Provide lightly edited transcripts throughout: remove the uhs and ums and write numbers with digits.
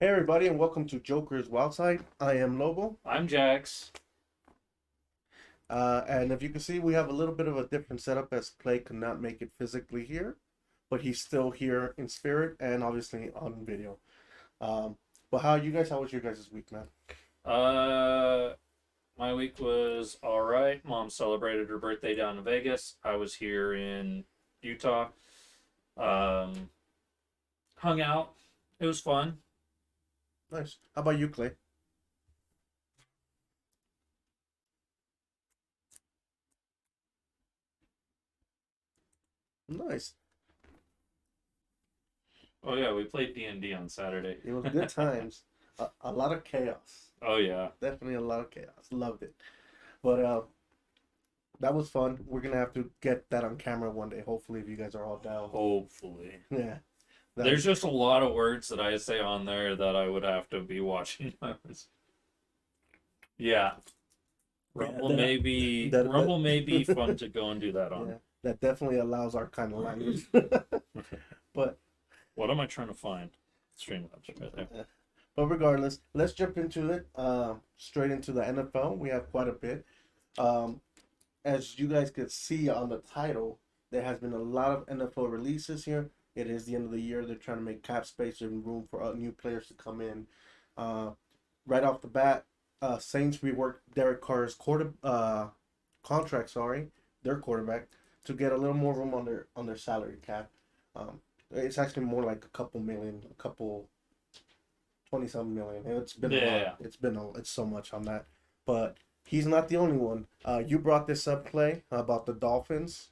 Hey everybody, and welcome to Joker's Wildside. I am Lobo, I'm Jax. and if you can see, we have a little bit of a different setup as Clay could not make it physically here, but he's still here in spirit and obviously on video. But how was your guys' week, man? My week was all right. Mom celebrated her birthday down in Vegas. I was here in Utah. Hung out. It was fun. Nice. How about you, Clay? Nice. Oh yeah, we played D&D on Saturday. It was good times. A lot of chaos. Oh yeah. Definitely a lot of chaos. Loved it. But that was fun. We're gonna have to get that on camera one day. Hopefully, if you guys are all down. Hopefully. Yeah. There's just a lot of words that I say on there that I would have to be watching. Yeah. Rumble may be fun to go and do that on. Yeah, that definitely allows our kind of language. But what am I trying to find? Streamlabs right there. But regardless, let's jump into it. Straight into the NFL. We have quite a bit. As you guys could see on the title, there has been a lot of NFL releases here. It is the end of the year. They're trying to make cap space and room for new players to come in. Right off the bat, Saints reworked Derek Carr's contract. Their quarterback, to get a little more room on their salary cap. It's actually more like a couple million, 20-something million. It's been a lot. It's so much on that. But he's not the only one. You brought this up, Clay, about the Dolphins.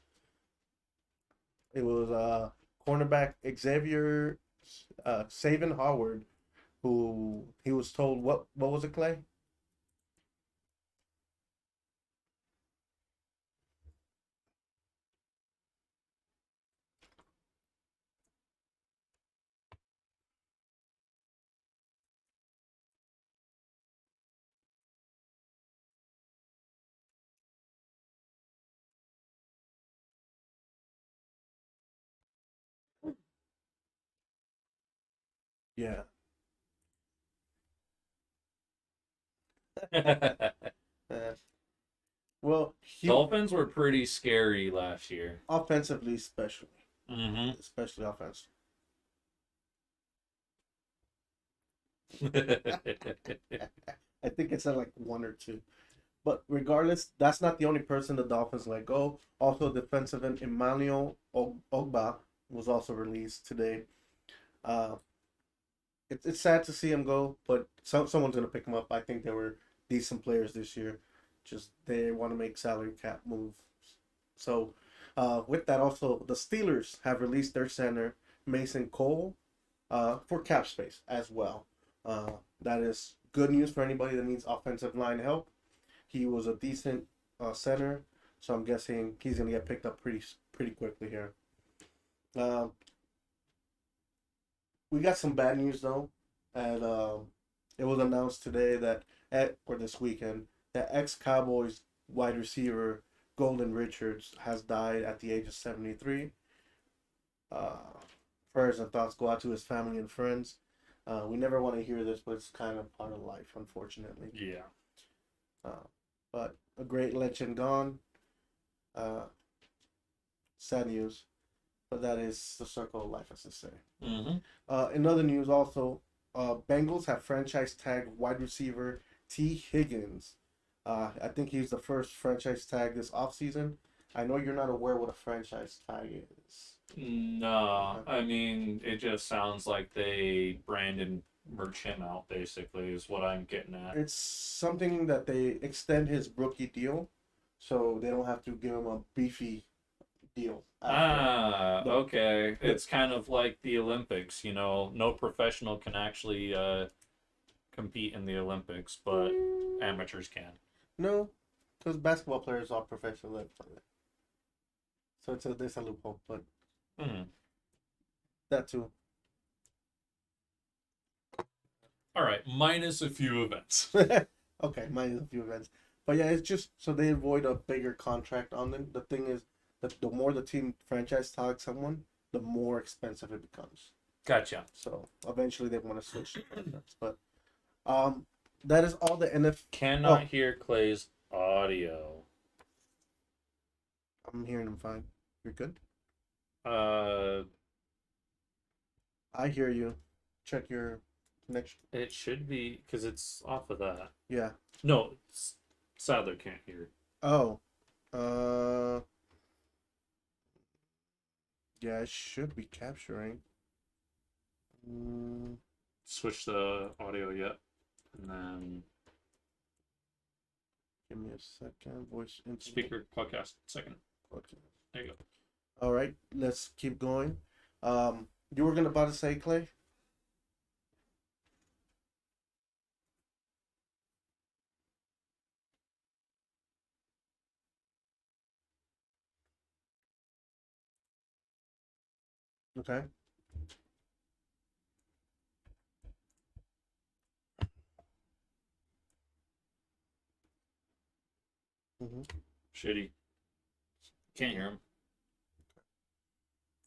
It was cornerback Xavien Howard, who he was told what was it, Clay? Yeah. Uh, well, Dolphins were pretty scary last year. Offensively, especially. Mm-hmm. Especially offense. I think it's at like one or two. But regardless, that's not the only person the Dolphins let go. Also, defensive end Emmanuel Ogbah was also released today. Uh, it's sad to see him go, but someone's gonna pick him up. I think they were decent players this year. Just they want to make salary cap moves. So, with that, also the Steelers have released their center Mason Cole, for cap space as well. That is good news for anybody that needs offensive line help. He was a decent center, so I'm guessing he's gonna get picked up pretty quickly here. Uh, we got some bad news though, and it was announced today or this weekend, that ex-Cowboys wide receiver Golden Richards has died at the age of 73. Uh, Prayers and thoughts go out to his family and friends. We never want to hear this, but it's kind of part of life, unfortunately. Yeah. But a great legend gone. Sad news, but that is the circle of life, as they say. Mm-hmm. In other news, also, Bengals have franchise tag wide receiver T. Higgins. I think he's the first franchise tag this offseason. I know you're not aware what a franchise tag is. No, I mean, it just sounds like they brand and merch him out, basically, is what I'm getting at. It's something that they extend his rookie deal, so they don't have to give him a beefy deal. Okay. It's kind of like the Olympics, no professional can actually compete in the Olympics, but amateurs can. No, because basketball players are professional at it. So there's a loophole, but that too. All right, minus a few events. Okay, minus a few events. But yeah, it's just so they avoid a bigger contract on them. The thing is that the more the team franchise tags someone, the more expensive it becomes. Gotcha. So eventually they want to switch to contracts. But that is all the NFL. Cannot hear Clay's audio. I'm hearing him fine. You're good. Uh, I hear you. Check your connection. it should be because it's off of that. Yeah. No, Sadler can't hear. Oh. Yeah, it should be capturing. Switch the audio yet, and then Give me a second. Voice into speaker podcast second. Okay. There you go. All right, let's keep going. You were about to say, Clay? Okay. Shitty. Can't hear him.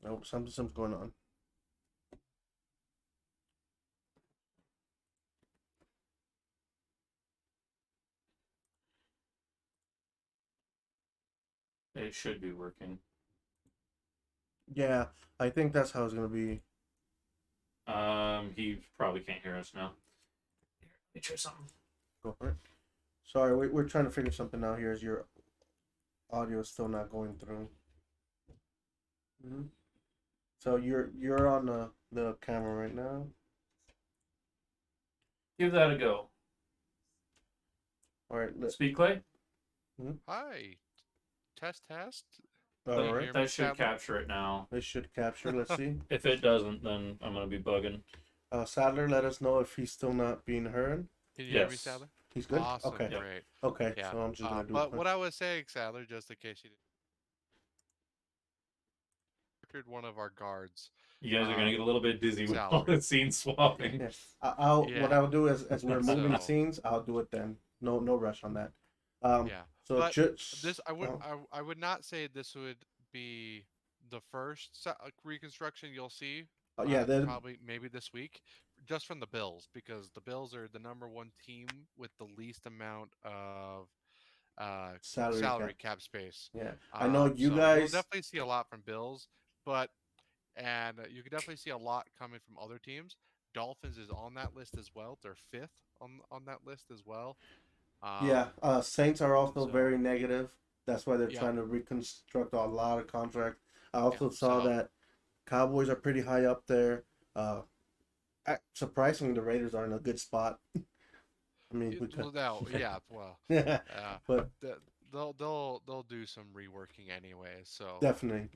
Oh, something's going on. It should be working. Yeah, I think that's how it's gonna be. He probably can't hear us now. Here, let me try something. Go for it. Sorry, we're trying to figure something out here. As your audio is still not going through. So you're on the camera right now. Give that a go. All right. Speak, Clay. Hi. Test. All right. That should capture it now. It should capture. Let's see. If it doesn't, then I'm gonna be bugging. Sadler, let us know if he's still not being heard. Can you hear me, Sadler? He's good. Awesome. Okay. Great. Okay. Yeah. So I'm just gonna do. But what I was saying, Sadler, just in case you didn't, one of our guards. You guys are gonna get a little bit dizzy with all salary. the scene swapping. Yes. What I'll do is as we're moving So- scenes, I'll do it then. No rush on that. Yeah. So But just This I would not say this would be the first reconstruction you'll see. then Probably maybe this week, just from the Bills, because the Bills are the number one team with the least amount of salary cap space. Yeah, I know you guys. You'll definitely see a lot from Bills, and you can definitely see a lot coming from other teams. Dolphins is on that list as well. They're fifth on that list as well. Saints are also so- very negative. That's why they're Yeah. trying to reconstruct a lot of contracts. I also Yeah, saw so- that Cowboys are pretty high up there. Surprisingly, the Raiders are in a good spot. I mean, Yeah, but they'll do some reworking anyway. So definitely.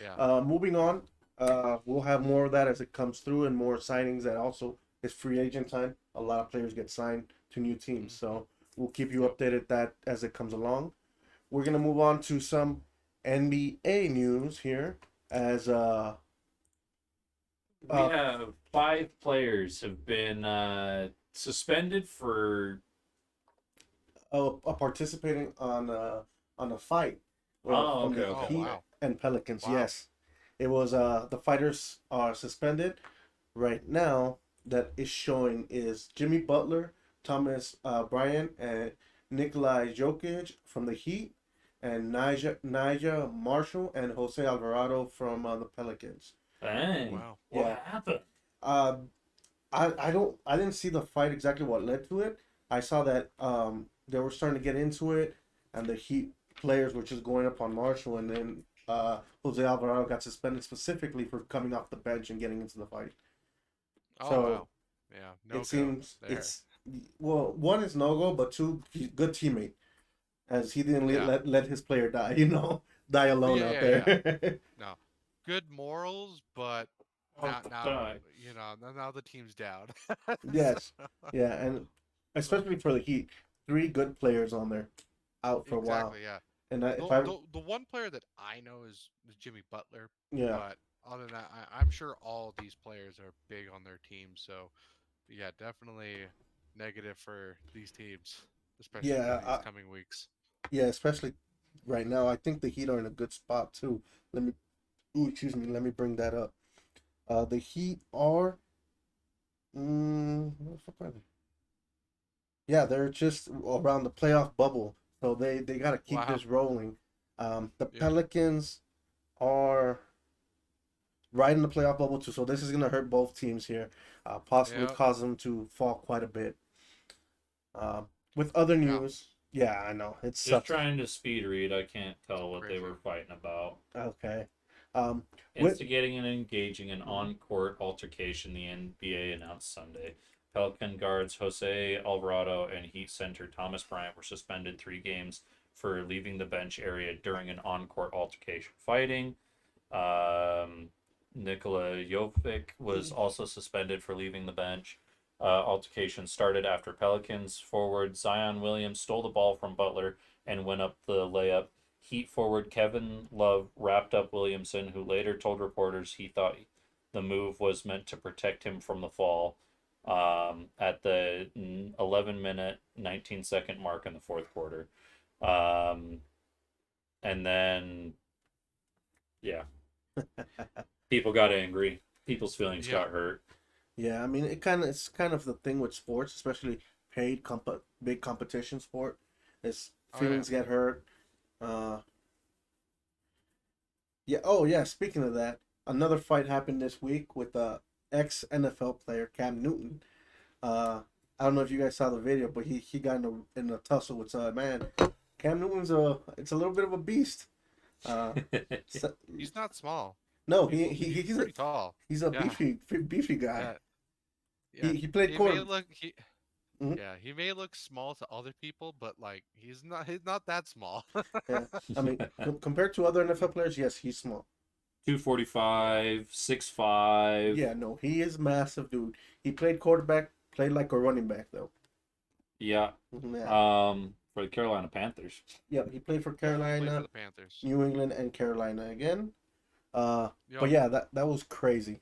yeah. Moving on, we'll have more of that as it comes through and more signings. That also is free agent time. A lot of players get signed to new teams, so we'll keep you updated that as it comes along. We're gonna move on to some NBA news here. As We have 5 players have been suspended for participating on a fight. Oh, from the okay. Heat Wow. and Pelicans. Wow. Yes, it was the fighters are suspended right now. That is showing is Jimmy Butler, Thomas Bryant, and Nikolai Jokic from the Heat, and Nigel Marshall and Jose Alvarado from the Pelicans. dang. Wow. What happened? I didn't see the fight exactly what led to it. I saw that they were starting to get into it, and the Heat players were just going up on Marshall, and then Jose Alvarado got suspended specifically for coming off the bench and getting into the fight. Oh So, wow. Yeah. No it seems there. it's one is no go, but two, he's a good teammate, as he didn't let his player die. Die alone out there. No. Good morals, but now the team's down. Yes, yeah, and especially for the Heat, 3 good players on there, out for a while. Exactly. Yeah. And The one player that I know is Jimmy Butler. yeah, But other than that, I'm sure all of these players are big on their team. So, yeah, definitely negative for these teams, especially for these coming weeks. yeah, especially right now. I think the Heat are in a good spot too. Let me bring that up. The Heat are. What the fuck are they? Yeah, they're just around the playoff bubble, so they gotta keep Wow. this rolling. The Yeah. Pelicans are right in the playoff bubble too, so this is gonna hurt both teams here. Possibly Yeah. cause them to fall quite a bit. With other Yeah. news, yeah, I know it Just sucks. trying to speed read. I can't tell what they Crazy. were fighting about. Okay. Um, with Instigating and engaging in on-court altercation, the NBA announced Sunday. Pelican guards Jose Alvarado and Heat center Thomas Bryant were suspended 3 games for leaving the bench area during an on-court altercation fighting. Nikola Jovic was also suspended for leaving the bench. Altercation started after Pelicans forward Zion Williams stole the ball from Butler and went up the layup. Heat forward Kevin Love wrapped up Williamson, who later told reporters he thought the move was meant to protect him from the fall. At the 11-minute, 19-second mark in the fourth quarter. And then, yeah, people got angry. People's feelings Yeah. got hurt. Yeah, I mean it's kind of the thing with sports, especially big competition sport, is Oh yeah. feelings get hurt. Uh, yeah. Oh yeah. Speaking of that, another fight happened this week with ex NFL player Cam Newton. I don't know if you guys saw the video, but he got in a tussle with man. Cam Newton's it's a little bit of a beast. Uh, so, He's not small. no, He's pretty tall. he's a Yeah. beefy guy. Yeah. Yeah. He played He may quarter. look Mhm. yeah, he may look small to other people, but like he's not that small. Yeah, I mean compared to other NFL players, yes, he's small. 245, 6'5". Yeah, no, he is massive, dude. He played quarterback, played like a running back though. Yeah. Yeah. For the Carolina Panthers. Yep, he played for Yeah, he played for Carolina, the Panthers. New England, and Carolina again. Yep. But yeah, that was crazy.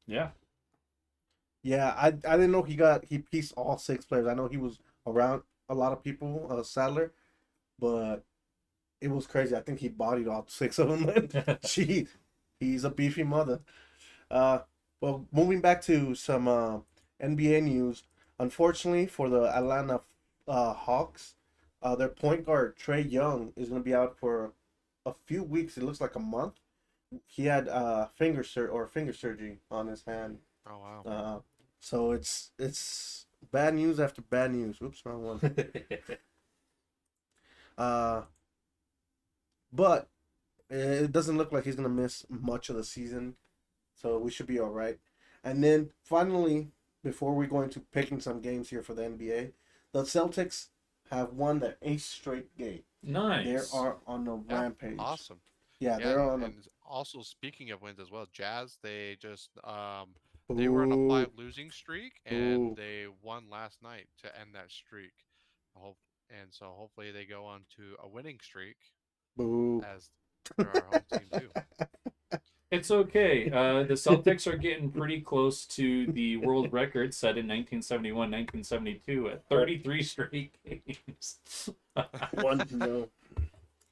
Yeah. Yeah, I didn't know he pieced all 6 players. I know he was around a lot of people, Sadler, but it was crazy. I think he bodied all 6 of them. Jeez, he's a beefy mother. Uh, well, moving back to some NBA news. Unfortunately for the Atlanta Hawks, their point guard Trea Young is going to be out for a few weeks. It looks like a month. He had finger surgery on his hand. Oh wow. So it's bad news after bad news. Oops, wrong one. Uh, but it doesn't look like he's gonna miss much of the season, so we should be all right. And then finally, before we go into picking some games here for the NBA, the Celtics have won their 8th straight game. Nice. They are on a Yeah, rampage. awesome. Yeah, Yeah, they're on a. and also speaking of wins as well, Jazz they just they were on a Boo, 5 losing streak and boo, they won last night to end that streak. I hope and so hopefully they go on to a winning streak boo. as they're our home team too. It's okay. The Celtics are getting pretty close to the world record set in 1971, 1972 at 33 straight games. One, no,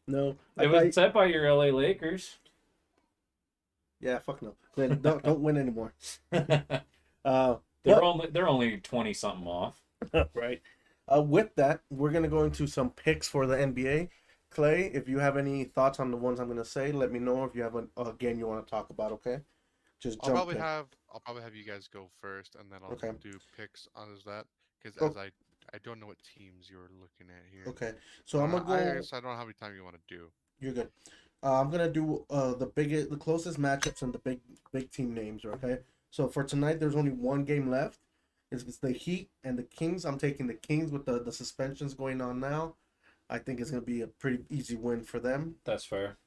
no. It was set by your LA Lakers. Yeah, fuck no. Then don't win anymore. they're But- only 20 something off. right. With that, we're gonna go into some picks for the NBA. Clay, if you have any thoughts on the ones I'm gonna say, let me know. If you have a game you want to talk about, okay? Just I'll jump probably in. have you guys go first and then I'll Okay. do picks on that because Oh. as I don't know what teams you're looking at here. Okay, so I'm gonna go. I guess I don't know how many time you want to do. You're good. I'm gonna do the closest matchups and the big team names. Okay. So for tonight, there's only one game left. It's the Heat and the Kings. I'm taking the Kings with the suspensions going on now. I think it's gonna be a pretty easy win for them. That's fair.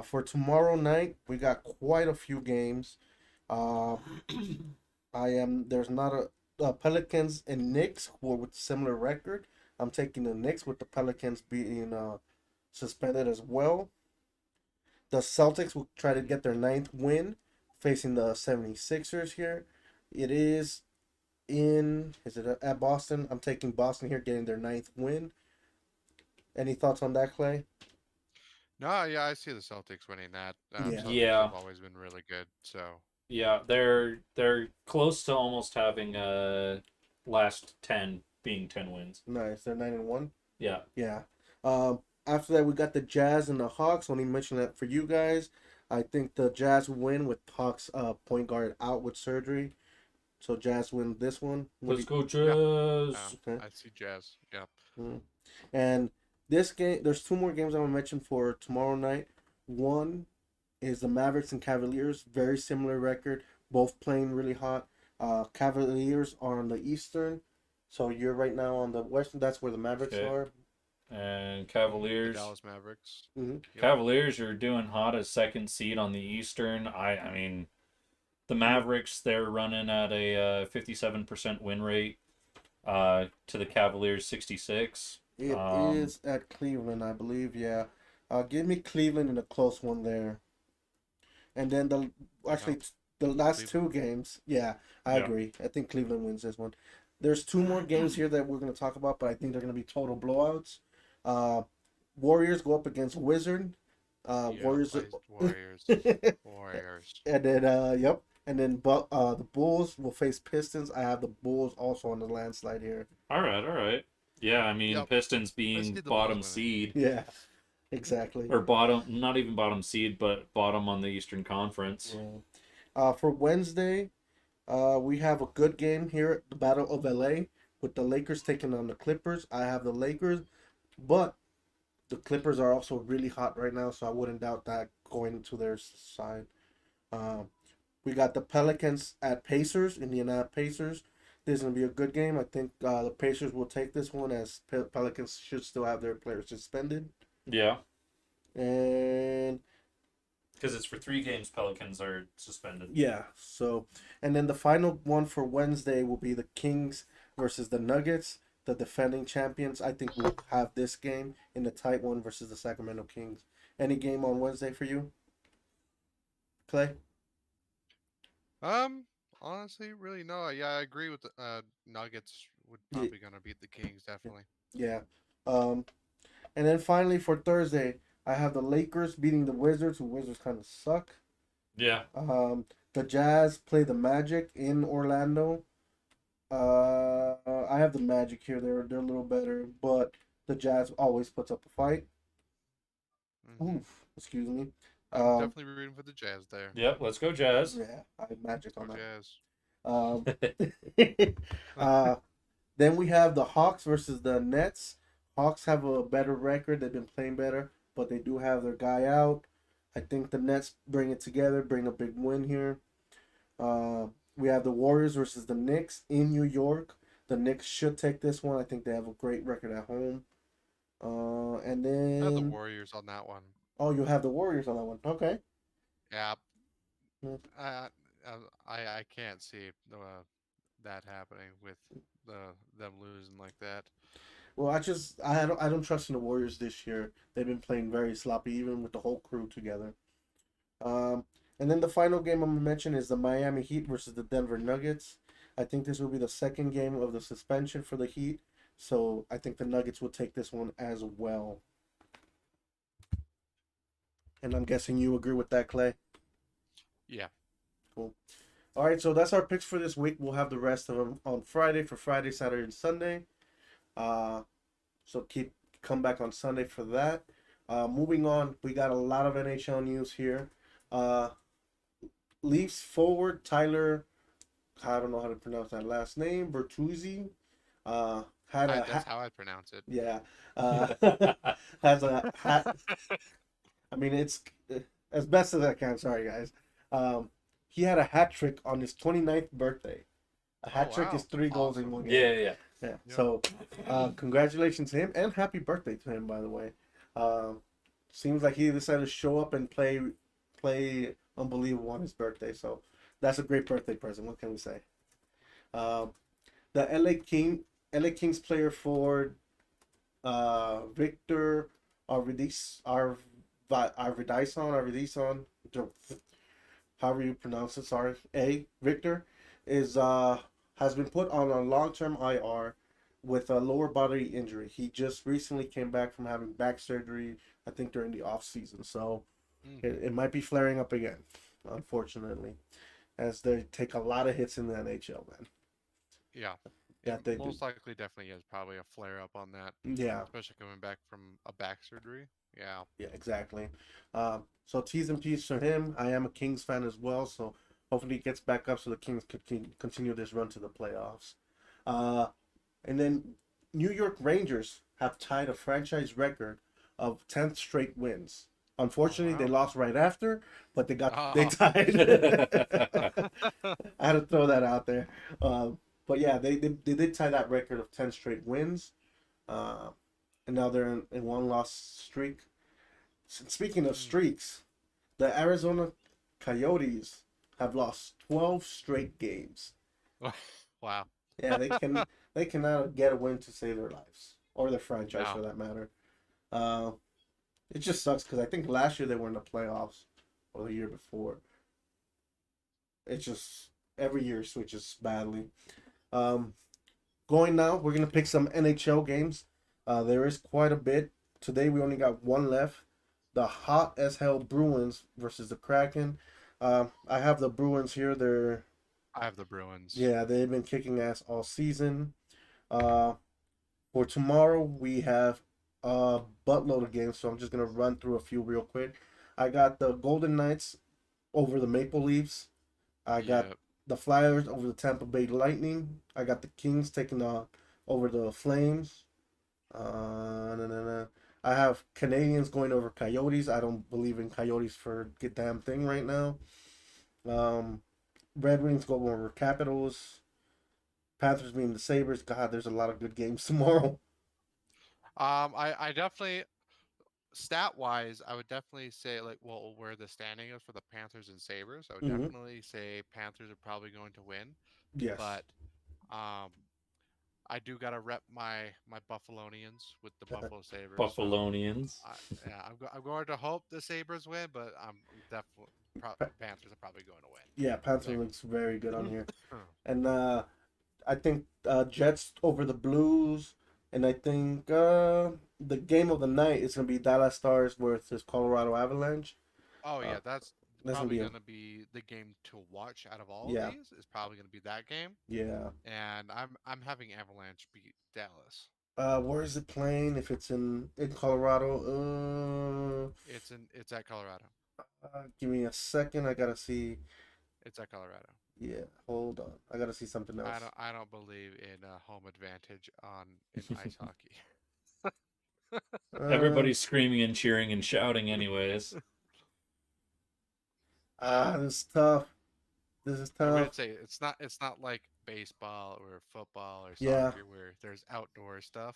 For tomorrow night, we got quite a few games. Uh, there's not a Pelicans and Knicks who are with similar record. I'm taking the Knicks with the Pelicans being suspended as well. The Celtics will try to get their 9th win facing the 76ers here. It is at Boston? I'm taking Boston here getting their 9th win. Any thoughts on that, Clay? No, yeah, I see the Celtics winning that. Yeah. Celtics Yeah, have always been really good, so yeah, they're close to almost having last 10 being 10 wins. Nice. They're 9-1. Yeah. Yeah. After that, we got the Jazz and the Hawks. Only mention that for you guys. I think the Jazz win with Hawks point guard out with surgery. So Jazz win this one. What do Let's go yeah, Jazz. Okay. I see Jazz. Yep. Mhm. And this game, there's two more games I'm gonna mention for tomorrow night. One is the Mavericks and Cavaliers. Very similar record. Both playing really hot. Cavaliers are on the Eastern. So you're right now on the Western. That's where the Mavericks Okay. are. And The Cavaliers. Dallas Mavericks. Mm-hmm. Yep. Cavaliers are doing hot as second seed on the Eastern. I mean, the Mavericks, they're running at a 57% win rate to the Cavaliers 66. It is at Cleveland, I believe. Yeah. Give me Cleveland in a close one there. And then actually the last two games. Yeah, I Yeah. agree. I think Cleveland wins this one. There's two more games here that we're going to talk about, but I think they're going to be total blowouts. Warriors go up against Wizard. Yeah, Warriors. Warriors. Warriors. And then yep. And then the Bulls will face Pistons. I have the Bulls also on the landslide here. All right. Yeah, I mean, Yep. Pistons I being see the bottom Bulls winning. seed, Yeah, exactly. or bottom, not even bottom seed, but bottom on the Eastern Conference. Yeah. For Wednesday, we have a good game here at the Battle of LA with the Lakers taking on the Clippers. I have the Lakers, but the Clippers are also really hot right now, so I wouldn't doubt that going to their side. We got the Pelicans at Pacers, Indiana Pacers. This is going to be a good game. I think the Pacers will take this one as Pelicans should still have their players suspended. Yeah, And because it's for 3 games. Pelicans are suspended. yeah, so and then the final one for Wednesday will be the Kings versus the Nuggets, the defending champions. I think we'll have this game in the tight one versus the Sacramento Kings. Any game on Wednesday for you, Clay? Honestly, really no. Yeah, I agree with the Nuggets would Ye- probably gonna beat the Kings definitely. Yeah. Um, and then finally for Thursday, I have the Lakers beating the Wizards, who Wizards kind of suck. Yeah, The Jazz play the Magic in Orlando. I have the Magic here. They're a little better, but the Jazz always puts up a fight. Mhm. Oof, excuse me. I'm Um, definitely rooting for the Jazz there. yeah. Let's go Jazz. yeah, I have Magic Go on that. Jazz. Then we have the Hawks versus the Nets. Hawks have a better record. They've been playing better, but they do have their guy out. I think the Nets bring it together, bring a big win here. We have the Warriors versus the Knicks in New York. The Knicks should take this one. I think they have a great record at home. And I have the then Warriors on that one. you have the Warriors on that one. Okay. Yeah. Hmm. I can't see that happening with them losing like that. Well, I don't trust in the Warriors this year. They've been playing very sloppy, even with the whole crew together. And then the final game I'm gonna mention is the Miami Heat versus the Denver Nuggets. I think this will be the second game of the suspension for the Heat, so I think the Nuggets will take this one as well. And I'm guessing you agree with that, Clay. Yeah. Cool. All right, so that's our picks for this week. We'll have the rest of them on Friday for Friday, Saturday, and Sunday. So come back on Sunday for that. Moving on, we got a lot of NHL news here. Leafs forward Tyler, I don't know how to pronounce that last name, Bertuzzi, That's how I pronounce it. yeah, has a hat. I mean, it's as best as I can. Sorry, guys. He had a hat trick on his 29th birthday. A hat trick wow. is 3 goals in Awesome. one game. Yeah. Yeah. Yep. So, congratulations to him and happy birthday to him, by the way. Seems like he decided to show up and play unbelievable on his birthday. So that's a great birthday present. What can we say? The LA Kings player for Viktor Arviddsson, however you pronounce it. Sorry, Victor is has been put on a long-term IR. with a lower body injury. He just recently came back from having back surgery, I think during the off season. So it might be flaring up again, unfortunately, as they take a lot of hits in the NHL, man. Yeah. Yeah, It they do. most likely definitely is probably a flare up on that, Yeah, especially coming back from a back surgery. Yeah. yeah, exactly. So T's and P's for him. I am a Kings fan as well, so hopefully he gets back up so the Kings can continue this run to the playoffs. Uh, and then New York Rangers have tied a franchise record of 10th straight wins. Oh Unfortunately, they wow. lost right after, but they Oh. tied. I had to throw that out there. But yeah, they did tie that record of 10 straight wins. Uh, and now they're in one loss streak. Speaking of streaks, the Arizona Coyotes have lost 12 straight games. Wow. Yeah, they cannot get a win to save their lives or their franchise No. for that matter. Uh, it just sucks because I think last year they were in the playoffs or the year before. It's just every year switches badly. Um, Going now, we're gonna pick some NHL games. There is quite a bit. Today we only got one left. The hot as hell Bruins versus the Kraken. I have the Bruins here. I have the Bruins. They've been kicking ass all season. Uh, for tomorrow we have a buttload of games, so I'm just gonna run through a few real quick. I got the Golden Knights over the Maple Leafs. I got Yep. the Flyers over the Tampa Bay Lightning. I got the Kings taking over the Flames. Na, na, na. I have Canadians going over Coyotes. I don't believe in Coyotes for a damn thing right now. Um, Red Wings go over Capitals. Panthers being the Sabres. God, there's a lot of good games tomorrow. I definitely stat wise, I would definitely say like well where the standing is for the Panthers and Sabres. I would Mm-hmm. definitely say Panthers are probably going to win, Yes. but um, I do gotta rep my Buffalonians with the Buffalo Sabres. So Buffalonians. I, yeah, I'm going to hope the Sabres win, but I'm definitely Pa- Panthers are probably going to yeah, Panthers win. looks very good on here. Like, And I think Jets over the Blues. And I think the game of the night is going to be Dallas Stars versus Colorado Avalanche. oh Uh, yeah, that's that's going to probably be a. going to be the game to watch out of all of Yeah. these. Is probably going to be that game, Yeah. and I'm having Avalanche beat Dallas. Where is it playing? If it's in Colorado, It's at Colorado. give me a second. I gotta see. It's at Colorado. Yeah, hold on. I gotta see something else. I don't believe in home advantage on in ice hockey. Uh, Everybody's screaming and cheering and shouting, anyways. this is tough. This is I tough. would say it's not like baseball or football or Yeah. soccer where there's outdoor stuff.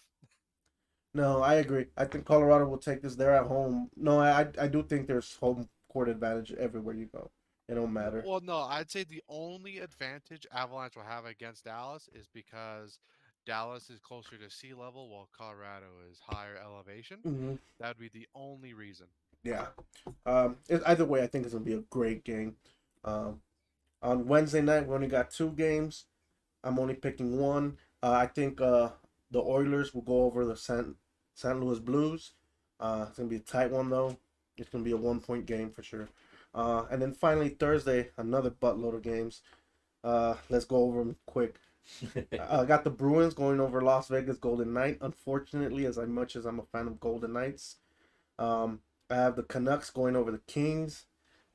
No, I agree. I think Colorado will take this. They're at home. No, I do think there's home court advantage everywhere you go. It don't matter. Well, no, I'd say the only advantage Avalanche will have against Dallas is because Dallas is closer to sea level while Colorado is higher elevation. Hmm. That would be the only reason. Yeah. Either way, I think it's gonna be a great game. Um, on Wednesday night, we only got two games. I'm only picking one. I think the Oilers will go over the San Luis Blues. It's gonna be a tight one though. It's gonna be a 1 point game for sure. And then finally Thursday, another buttload of games. Let's go over them quick. I got the Bruins going over Las Vegas Golden Knight. Unfortunately, as much as I'm a fan of Golden Knights, I have the Canucks going over the Kings.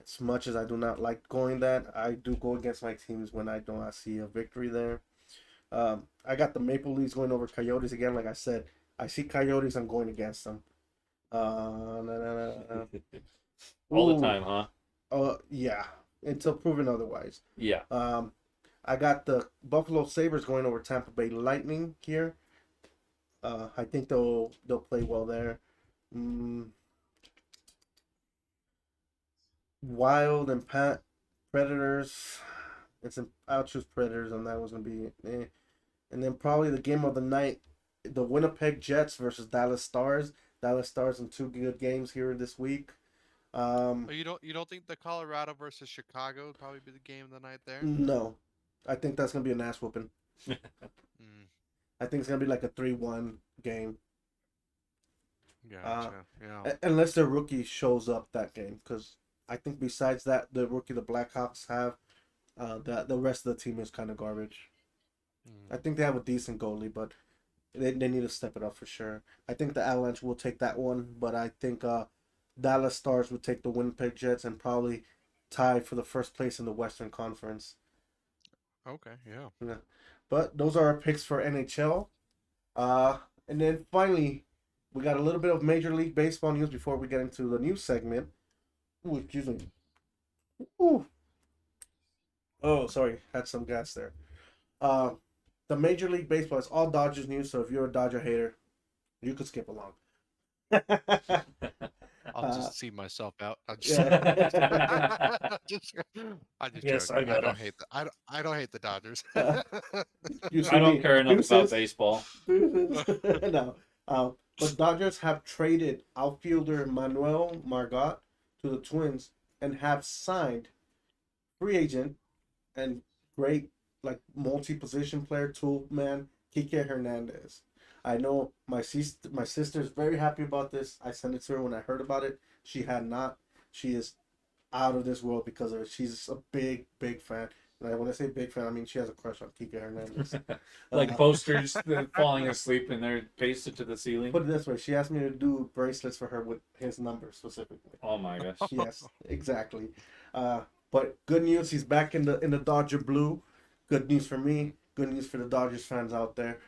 As much as I do not like going that, I do go against my teams when I do not see a victory there. I got the Maple Leafs going over Coyotes again. Like I said, I see Coyotes, I'm going against them. Na, na, na, na. All the Ooh, time, huh? yeah, until proven otherwise. Yeah. I got the Buffalo Sabres going over Tampa Bay Lightning here. I think they'll play well there. Wild and Predators. I'll choose Predators, and that was gonna be. And then probably the game of the night, the Winnipeg Jets versus Dallas Stars. Dallas Stars in two good games here this week. But you don't think the Colorado versus Chicago would probably be the game of the night there? No, I think that's gonna be an ass whooping. Mm. I think it's gonna be like a 3-1 game. Uh, Gotcha. Yeah. unless their rookie shows up that game, because I think besides that, the rookie the Blackhawks have, that the rest of the team is kind of garbage. I Mm. think they have a decent goalie, but they need to step it up for sure. I think the Avalanche will take that one, but I think Dallas Stars would take the Winnipeg Jets and probably tie for the first place in the Western Conference. Okay. Yeah. Yeah. But those are our picks for NHL. Uh, and then finally, we got a little bit of Major League Baseball news before we get into the news segment. Ooh, excuse me. Ooh. Oh, sorry, had some gas there. Uh, the Major League Baseball is all Dodgers news, so if you're a Dodger hater, you could skip along. I'll uh, just see myself out. yeah. Just, I'm just Yes, joking. I I got don't it. hate the. I don't hate the Dodgers. uh, you I see don't me. care enough about Deuces. baseball. Deuces. No. But Dodgers have traded outfielder Manuel Margot to the Twins and have signed free agent and great like multi-position player tool man Kike Hernandez. I know my sister is very happy about this. I sent it to her when I heard about it. She had not. She is out of this world because of it. She's a big fan. And when I say big fan, I mean she has a crush on Kike Hernandez. Like Uh, posters falling asleep and they're pasted to the ceiling. Put it this way: she asked me to do bracelets for her with his number specifically. Oh my gosh. Yes, exactly. Uh, but good news, he's back in the Dodger blue. Good news for me. Good news for the Dodgers fans out there.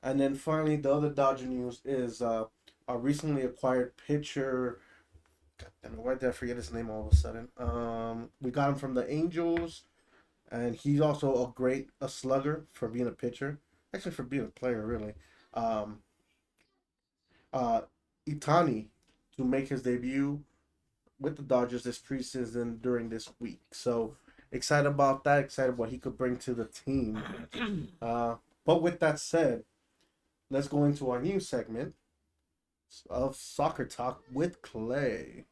And then finally, the other Dodger news is a recently acquired pitcher. God damn it, why did I forget his name all of a sudden? We got him from the Angels, and he's also a slugger for being a pitcher. Actually, for being a player, really. Um, uh, Itani to make his debut with the Dodgers this preseason during this week. So excited about that. Excited what he could bring to the team. But with that said, let's go into our new segment of soccer talk with Clay.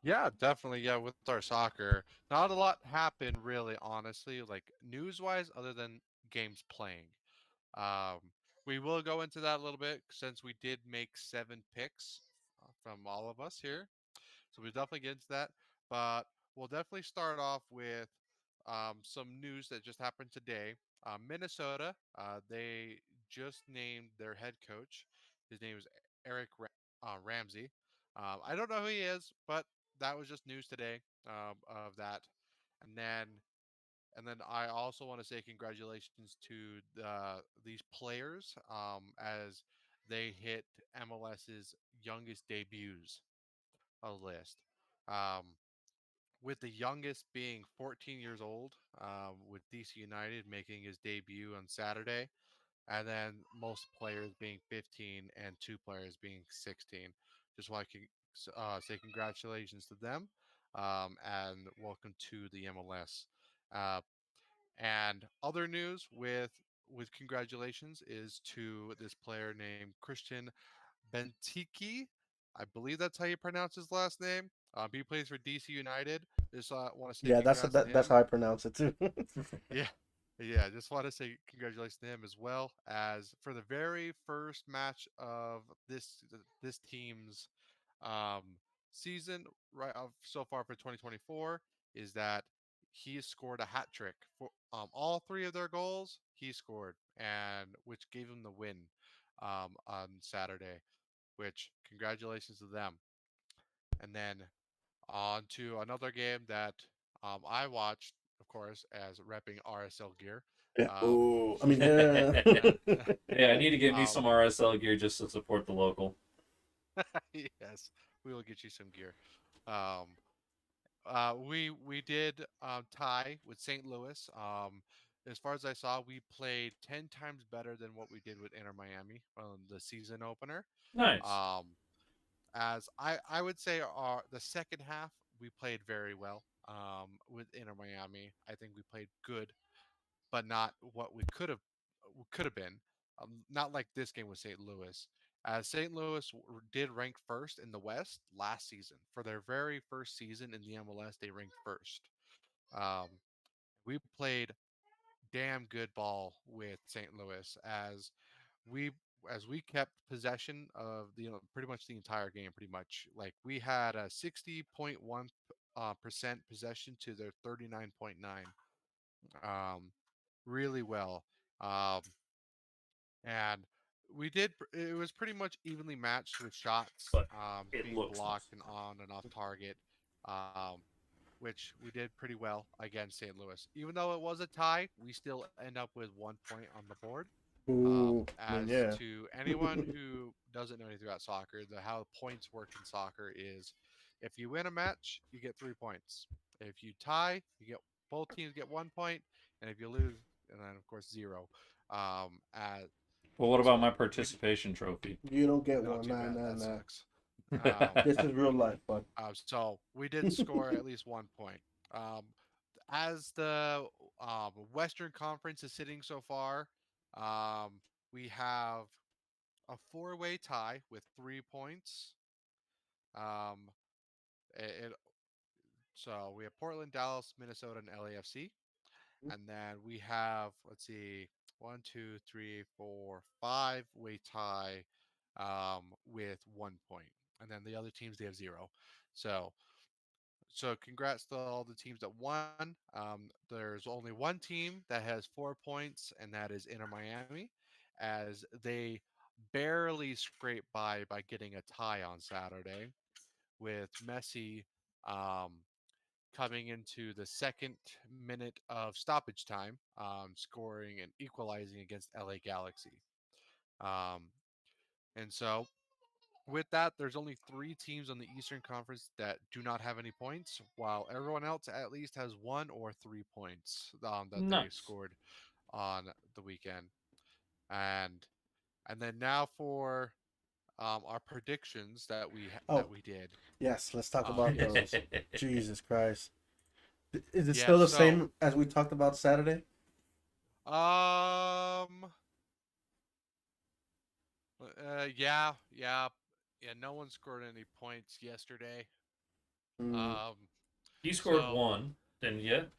Yeah, definitely. Yeah, with our soccer, not a lot happened really, honestly, like news wise, other than games playing. Um, we will go into that a little bit since we did make 7 picks from all of us here. So we definitely get into that. But we'll definitely start off with some news that just happened today. Minnesota, they just named their head coach. His name is Eric Ramsey. I don't know who he is, but that was just news today of that. And then I also want to say congratulations to these players as they hit MLS's youngest debuts list. Um, with the youngest being 14 years old, with DC United making his debut on Saturday, and then most players being 15 and 2 players being 16. Just want to say congratulations to them and welcome to the MLS. Uh, and other news with congratulations is to this player named Christian Benteke. I believe that's how you pronounce his last name. He plays for DC United. Just want to say Yeah, congrats to that's him. how I pronounce it too. Yeah, yeah. Just want to say congratulations to him as well as for the very first match of this team's um, season right so far for 2024 is that he scored a hat trick for all 3 of their goals. He scored and which gave him the win on Saturday. Which congratulations to them. And then on to another game that I watched, of course, as repping RSL gear. Yeah. Um, Oh, I mean, yeah, Yeah, I need to get me um, some RSL gear just to support the local. yes, we will get you some gear. Um, we did tie with St. Louis. As far as I saw, we played 10 times better than what we did with Inter Miami on the season opener. Nice. Um, as I would say the second half we played very well with Inter Miami. I think we played good, but not what we could have been. Not like this game with St. Louis. As St. Louis did rank first in the West last season for their very first season in the MLS, they ranked first. Um, we played damn good ball with St. Louis we as we kept possession of pretty much the entire game. Pretty much, like, we had a 60.1 percent possession to their 39.9. Um, really well. Um, and we did. It was pretty much evenly matched with shots but it being looks blocked nice. and on and off target, um, which we did pretty well against St. Louis. Even though it was a tie, we still end up with 1 point on the board. Ooh, I mean, As yeah. to anyone who doesn't know anything about soccer, how points work in soccer is, if you win a match, you get 3 points. If you tie, you get both teams get 1 point, and if you lose, and then of course zero. At Well, what about my so we participation trophy? You don't get No, one. too Nah, bad. nah, That nah. sucks. Um, This is real life, bud. so we did score at least 1 point. Um, as the Western Conference is sitting so far, we have a four-way tie with 3 points. Um, it, so we have Portland, Dallas, Minnesota, and LAFC, and then we have, let's see, one, two, three, four, five-way tie with 1 point, and then the other teams they have zero. So congrats to all the teams that won. There's only one team that has 4 points, and that is Inter Miami, as they barely scraped by getting a tie on Saturday with Messi coming into the second minute of stoppage time, scoring and equalizing against LA Galaxy. Um, and so with that, there's only three teams on the Eastern Conference that do not have any points, while everyone else at least has 1 or 3 points that they Nice. scored on the weekend. And then now for our predictions that Oh, we did. yes. Let's talk about Yes. those. Jesus Christ. Is it Yeah. still the So, same as we talked about Saturday? um, yeah. No one scored any points yesterday. Mm, Um, He scored so one, didn't you?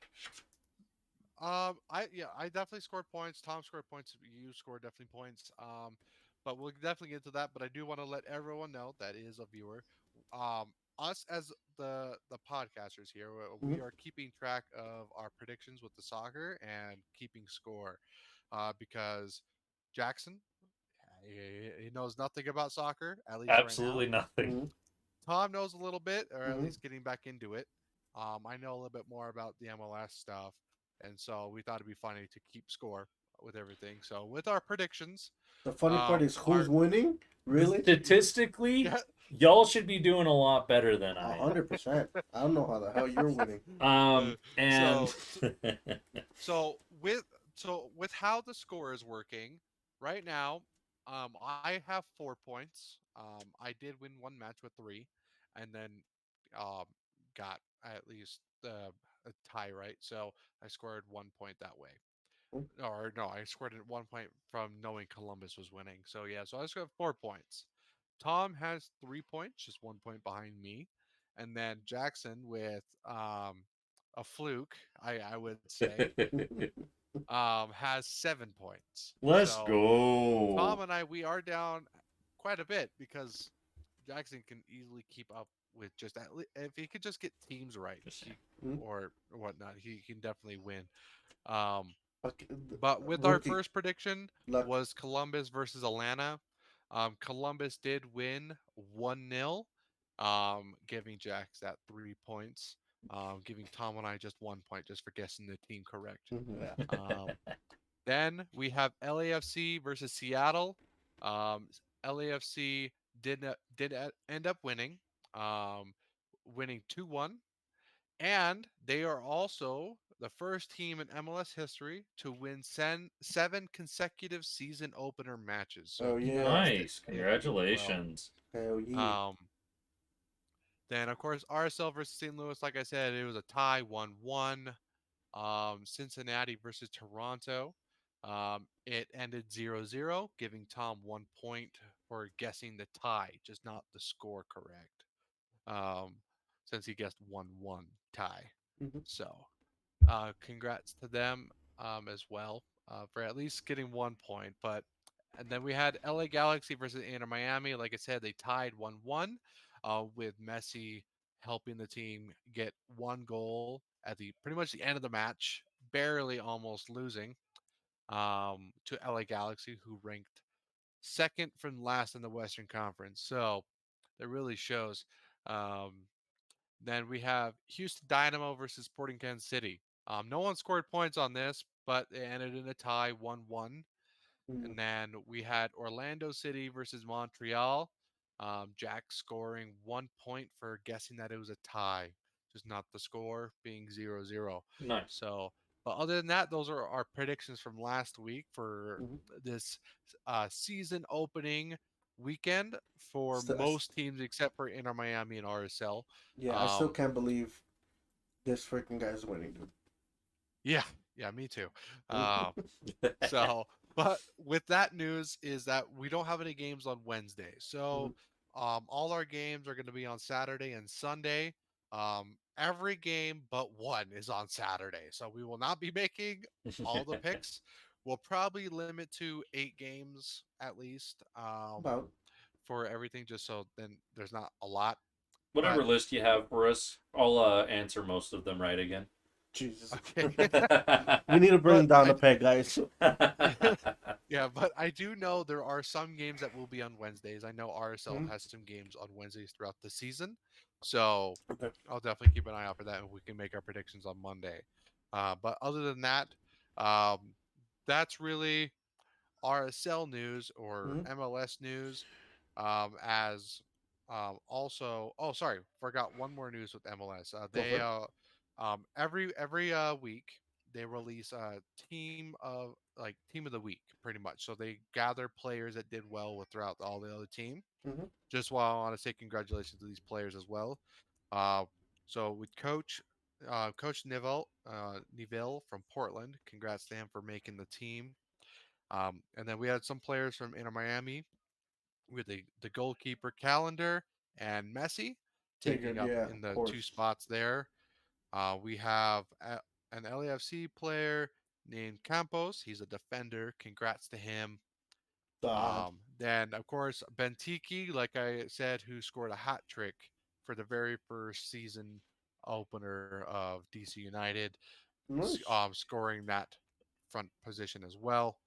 I definitely scored points. Tom scored points. You scored definitely points. But we'll definitely get to that. But I do want to let everyone know that is a viewer. Us as the podcasters here, we mhm. are keeping track of our predictions with the soccer and keeping score, because Jackson, he knows nothing about soccer, at least right now. Absolutely nothing. Mhm. Tom knows a little bit, or at Mhm. least getting back into it. I know a little bit more about the MLS stuff, and so we thought it'd be funny to keep score with everything. So with our predictions, The funny part is who's our winning? Really? Statistically, yeah, y'all should be doing a lot better than A I am. 100%. I don't know how the hell you're winning. And so so with with how the score is working right now, I have 4 points. I did win one match with three, and then um, got at least a tie, right. So I scored 1 point that way. Or no, I scored at 1 point from knowing Columbus was winning. So yeah, so I scored 4 points. Tom has 3 points, just 1 point behind me, and then Jackson with a fluke, I would say, has 7 points. let's So go. Tom and I, we are down quite a bit because Jackson can easily keep up with just if he could just get teams right, Just saying. Mhm. or whatnot, he can definitely win. Um, Okay, but with our rookie first prediction luck. was Columbus versus Atlanta. Columbus did win 1-0, giving Jax that 3 points, giving Tom and I just 1 point just for guessing the team correct. Mhm. Um, then we have LAFC versus Seattle. LAFC end up winning, um, winning 2-1, and they are also the first team in MLS history to win seven consecutive season opener matches. So Oh yeah. congrats to Nice. them as well. Congratulations. Hell yeah. Um, then of course RSL versus St. Louis, like I said, it was a tie, 1-1. Cincinnati versus Toronto. It ended 0-0, giving Tom 1 point for guessing the tie, just not the score correct. Um, since he guessed 1-1 tie. Mhm. So congrats to them. as well for at least getting 1 point. But and then we had LA Galaxy versus Inter Miami. Like I said, they tied 1-1 with Messi helping the team get one goal at the pretty much the end of the match, barely almost losing to LA Galaxy, who ranked second from last in the Western Conference. So that really shows. Um, then we have Houston Dynamo versus Sporting Kansas City. No one scored points on this, but it ended in a tie 1-1. Mm. And then we had Orlando City versus Montreal. Jack scoring 1 point for guessing that it was a tie, just not the score being 0-0. Nice. So, but other than that, those are our predictions from last week for Mhm. this season opening weekend for Still, I, most teams except for Inter Miami and RSL. yeah, I still Um, can't believe this freaking guy's winning, yeah, yeah, me too. dude. Uh, So, but with that news is that we don't have any games on Wednesday. So, all our games are going to be on Saturday and Sunday. Every game but one is on Saturday. So we will not be making all the picks. We'll probably limit to 8 games at least About for everything, just so then there's not a lot. But Whatever list you have for us, I'll answer most of them right again. Jesus. okay, We need to bring but him down I a peg, guys. yeah, but I do know there are some games that will be on Wednesdays. I know RSL Mhm. has some games on Wednesdays throughout the season, so Okay. I'll definitely keep an eye out for that, and we can make our predictions on Monday. But other than that, um, that's really RSL news or Mhm. MLS news. As also, oh sorry, forgot one more news with MLS. Go for They it. every week they release a team of the week pretty much. So they gather players that did well with throughout all the other team. Mhm. Just while I want to say congratulations to these players as well. Uh, so with Coach Neville from Portland, congrats to him for making the team. And then we had some players from Inter Miami with the goalkeeper Calendar and Messi taking Figured, up yeah, in of the two course. spots there. We have an LAFC player named Campos. He's a defender. Congrats to him. God. Then, of course, Benteke, like I said, who scored a hat trick for the very first season opener of DC United, Nice. scoring that front position as well.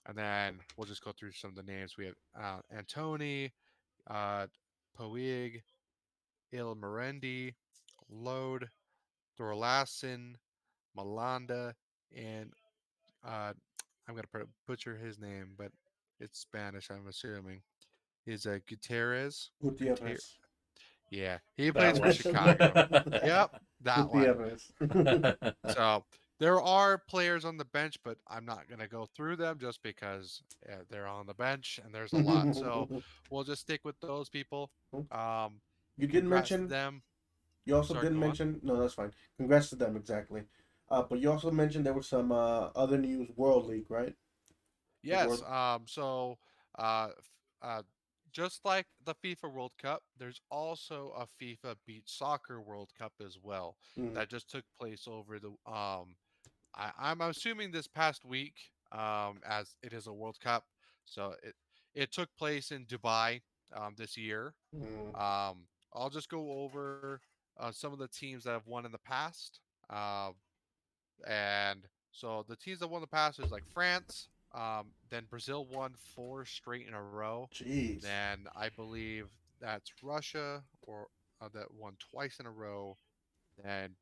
And then we'll just go through some of the names. We have Antony, uh, Poig, Il Merendi, Lode, Thorlasson, Malanda, and I'm going to butcher his name, but it's Spanish, I'm assuming. Is Gutierrez. Gutierrez. Gutierrez. Yeah, he That plays for one. Chicago. Yep, that one. Gutierrez. So there are players on the bench, but I'm not going to go through them just because they're on the bench and there's a lot. So we'll just stick with those people. Um, You didn't congrats to mention. them. You also Sorry, didn't go on. mention. No, that's fine. Congrats to them, exactly. But you also mentioned there was some other news. World League, right? The Yes. world. So uh, just like the FIFA World Cup, there's also a FIFA Beach Soccer World Cup as well Mm, that just took place over the I'm assuming this past week, as it is a World Cup. So it took place in Dubai this year. mm, I'll just go over some of the teams that have won in the past. Uh, and so the teams that won the past is like France. Then Brazil won four straight in a row. jeez. Then I believe that's Russia or that won twice in a row. Then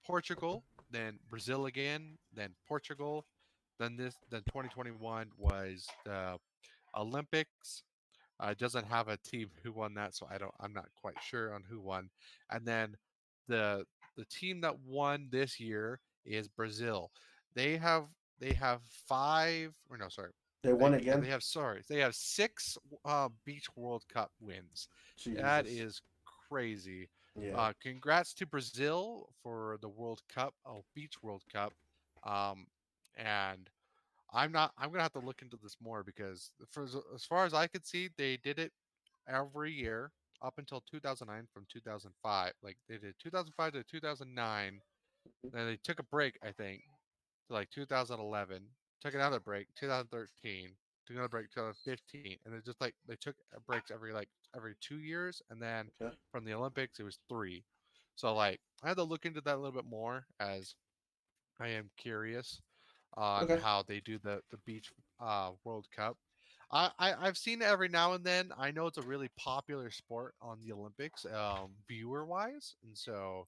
Portugal, then Brazil again, then Portugal, then 2021 was the Olympics. It doesn't have a team who won that, so I'm not quite sure on who won. And then the the team that won this year is Brazil. They have they have five or no, sorry. They won again. They have six beach World Cup wins. That Jesus. is crazy. Yeah. Congrats to Brazil for the World Cup, Beach World Cup. Um, and I'm gonna have to look into this more because as far as I could see, they did it every year up until 2009 from 2005. Like they did 2005 to 2009. Then they took a break, I think, to like 2011, took another break 2013, took another break 2015, and it just like they took breaks every 2 years, and then Okay. from the Olympics it was three. So like I had to look into that a little bit more as I am curious on Okay. how they do the beach World Cup. I've seen it every now and then. I know it's a really popular sport on the Olympics, viewer wise, and so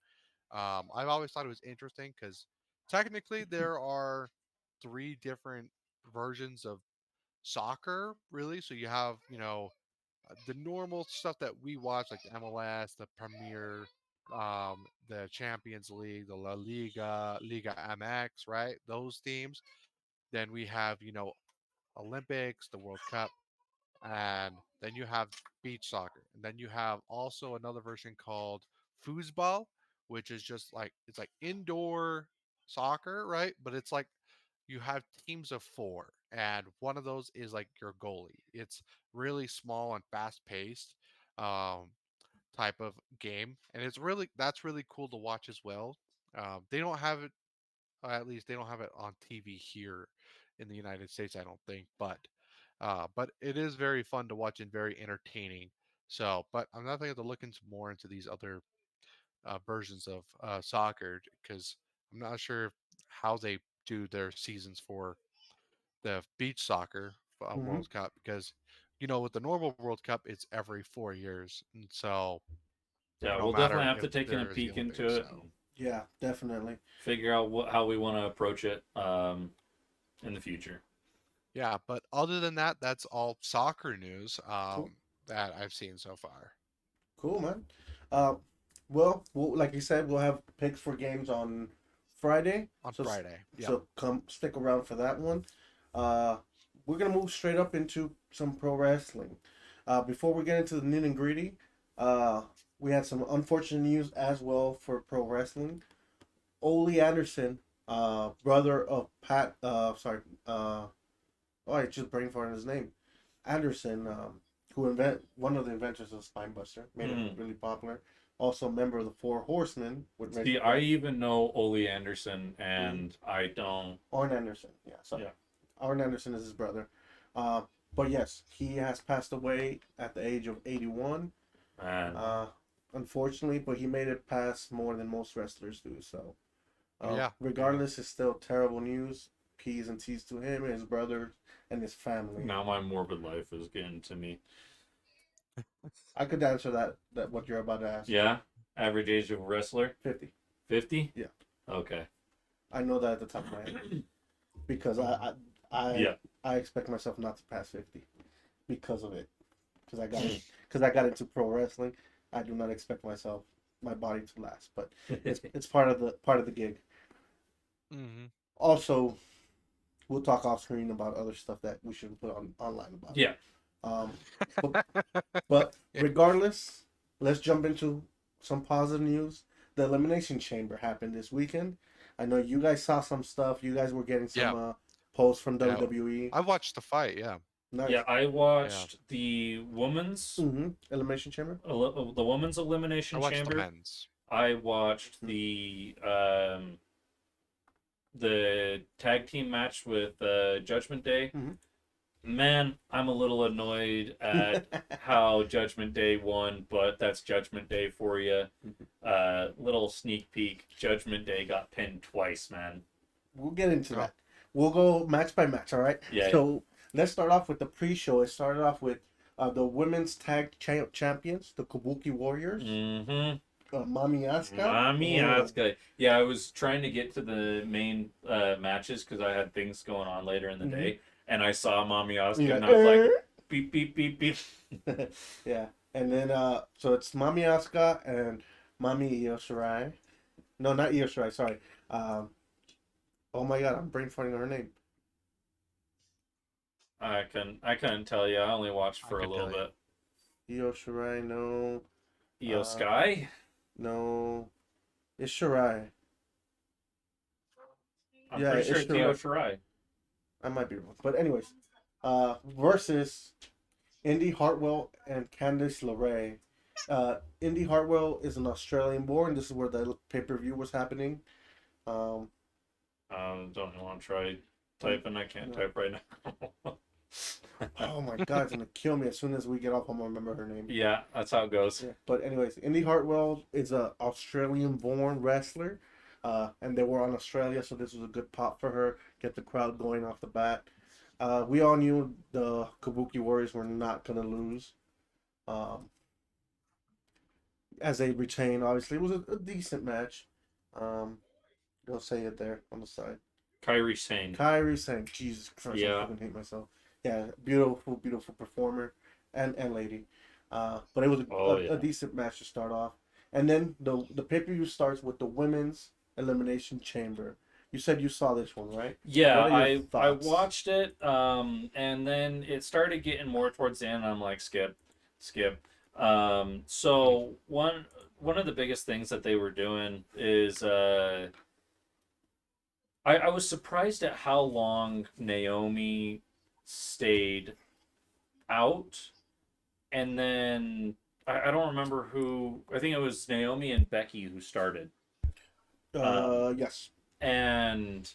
I've always thought it was interesting because technically there are three different versions of soccer, really. So you have the normal stuff that we watch, like the MLS, the Premier, the Champions League, the La Liga, Liga MX, right? Those teams. Then we have Olympics, the World Cup, and then you have beach soccer, and then you have also another version called foosball, which is just like it's like indoor soccer, right? But it's like you have teams of four, and one of those is like your goalie. It's really small and fast paced um, type of game, and that's really cool to watch as well. They don't have it, at least they don't have it on TV here in the United States, I don't think. But it is very fun to watch and very entertaining. So, but I'm definitely have to look into more into these other versions of soccer because I'm not sure how they do their seasons for the beach soccer Mm-hmm. World Cup because with the normal World Cup it's every 4 years, and so Yeah, no we'll definitely matter have if to take in a there is the peek Olympics. into it So and Yeah, definitely. figure out how we want to approach it in the future. yeah, but other than that, that's all soccer news Cool. that I've seen so far Cool, man. Uh, like you said, we'll have picks for games on Friday. on So, Friday. Yep. so come stick around for that one. Uh, we're gonna move straight up into some pro wrestling. Before we get into the nitty and gritty, uh, we had some unfortunate news as well for pro wrestling. Ole Anderson, brother of Pat. Oh, I just brain farted his name. Anderson, who one of the inventors of Spinebuster, made it really popular. Also a member of the Four Horsemen with Red. See, I even know Ole Anderson, Mhm. and I don't. Arn Anderson. Yeah, sorry. Yeah. Arn Anderson is his brother. Uh, but yes, he has passed away at the age of 81. Man, Unfortunately, but he made it past more than most wrestlers do. So, Yeah. regardless, it's still terrible news. P's and T's to him, his brother, and his family. now my morbid life is getting to me. I could answer that what you're about to ask. Yeah, average age of a wrestler 50. 50. Yeah. Okay. I know that at the top of my head because Yeah. I expect myself not to pass 50 because of it. Because I got into pro wrestling. I do not expect my body to last, but it's part of the gig. Mm-hmm. Also, we'll talk off screen about other stuff that we should put online about. Yeah. Um, but regardless, let's jump into some positive news. The Elimination Chamber happened this weekend. I know you guys saw some stuff. You guys were getting some posts from Yeah. WWE. I watched the fight. Yeah. Nice. Yeah, I watched the women's Elimination Chamber. the women's I elimination watched the chamber. men's. I watched the tag team match with Judgment Day. Man, I'm a little annoyed at how Judgment Day won, but that's Judgment Day for you. Little sneak peek: Judgment Day got pinned twice, man. We'll get into that. We'll go match by match. All right. Yeah. So let's start off with the pre-show. It started off with the women's tag champions, the Kabuki Warriors. Mm-hmm. Mami Asuka. Mami Asuka. Yeah, I was trying to get to the main matches because I had things going on later in the day, and I saw Mami Asuka, and I was like, beep, beep, beep, beep. Yeah, and then so it's Mami Asuka and Mami Io Shirai. No, not Io Shirai. Sorry. Oh my God, I'm brain farting on her name. I couldn't tell you. I only watched for a little bit. Io Shirai, no. Io Sky? No. It's Shirai. I'm pretty sure it's Io Shirai. I might be wrong. But anyways, versus Indy Hartwell and Candice LeRae. Indy Hartwell is an Australian born. This is where the pay-per-view was happening. Don't even want to try typing. I can't type right now. Oh my God, it's gonna kill me as soon as we get off. I'm gonna remember her name. Yeah, that's how it goes. Yeah. But anyways, Indy Hartwell is a Australian-born wrestler, and they were on Australia, so this was a good pop for her. Get the crowd going off the bat. We all knew the Kabuki Warriors were not gonna lose. As they retain, obviously, it was a decent match. They'll say it there on the side. Kyrie Sane. Kyrie Sane. Jesus Christ, Yeah. I fucking hate myself. Yeah, beautiful, beautiful performer and lady. But it was a decent match to start off. And then the pay-per-view starts with the Women's Elimination Chamber. You said you saw this one, right? Yeah, What are I your thoughts? watched it, and then it started getting more towards the end. I'm like, skip. So one of the biggest things that they were doing is I was surprised at how long Naomi stayed out, and then I don't remember who. I think it was Naomi and Becky who started. Yes. And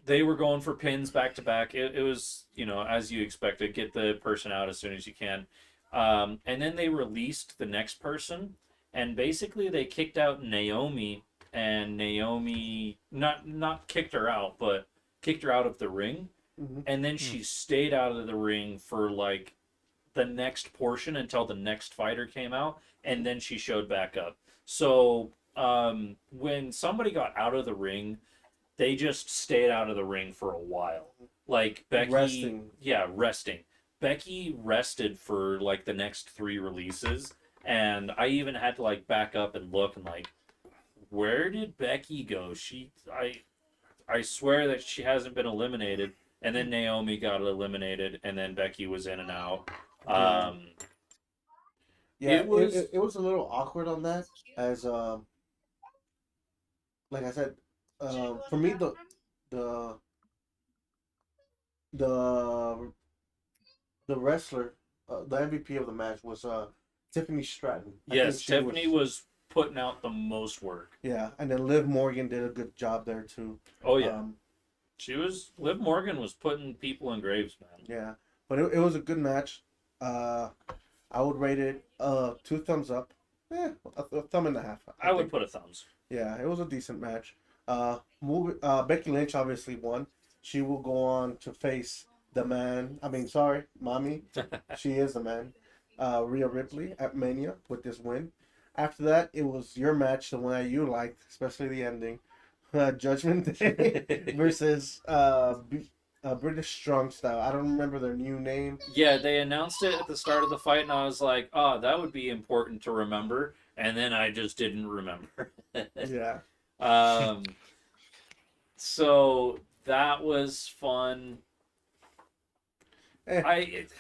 they were going for pins back to back. It was, as you expected, get the person out as soon as you can. And then they released the next person, and basically they kicked out Naomi, and Naomi not kicked her out, but kicked her out of the ring. Mm-hmm. And then she stayed out of the ring for like the next portion until the next fighter came out, and then she showed back up. So when somebody got out of the ring, they just stayed out of the ring for a while. Like Becky, Resting. Yeah, resting. Becky rested for like the next 3 releases, and I even had to like back up and look and like, where did Becky go? I swear that she hasn't been eliminated. And then Naomi got eliminated, and then Becky was in and out. Yeah, it was a little awkward on that, as like I said, for me the the the wrestler, the MVP of the match was Tiffany Stratton. Yes, Tiffany was putting out the most work. Yeah, and then Liv Morgan did a good job there too. Oh yeah, Liv Morgan was putting people in graves, man. Yeah, but it was a good match. I would rate it 2 thumbs up. A thumb and a half. I would put a thumbs. Yeah, it was a decent match. Becky Lynch obviously won. She will go on to face the man. Mommy. She is the man. Rhea Ripley at Mania with this win. After that, it was your match, the one that you liked, especially the ending. Judgment Day versus British Strong Style. I don't remember their new name. Yeah, they announced it at the start of the fight, and I was like, oh, that would be important to remember. And then I just didn't remember. Yeah. So that was fun. It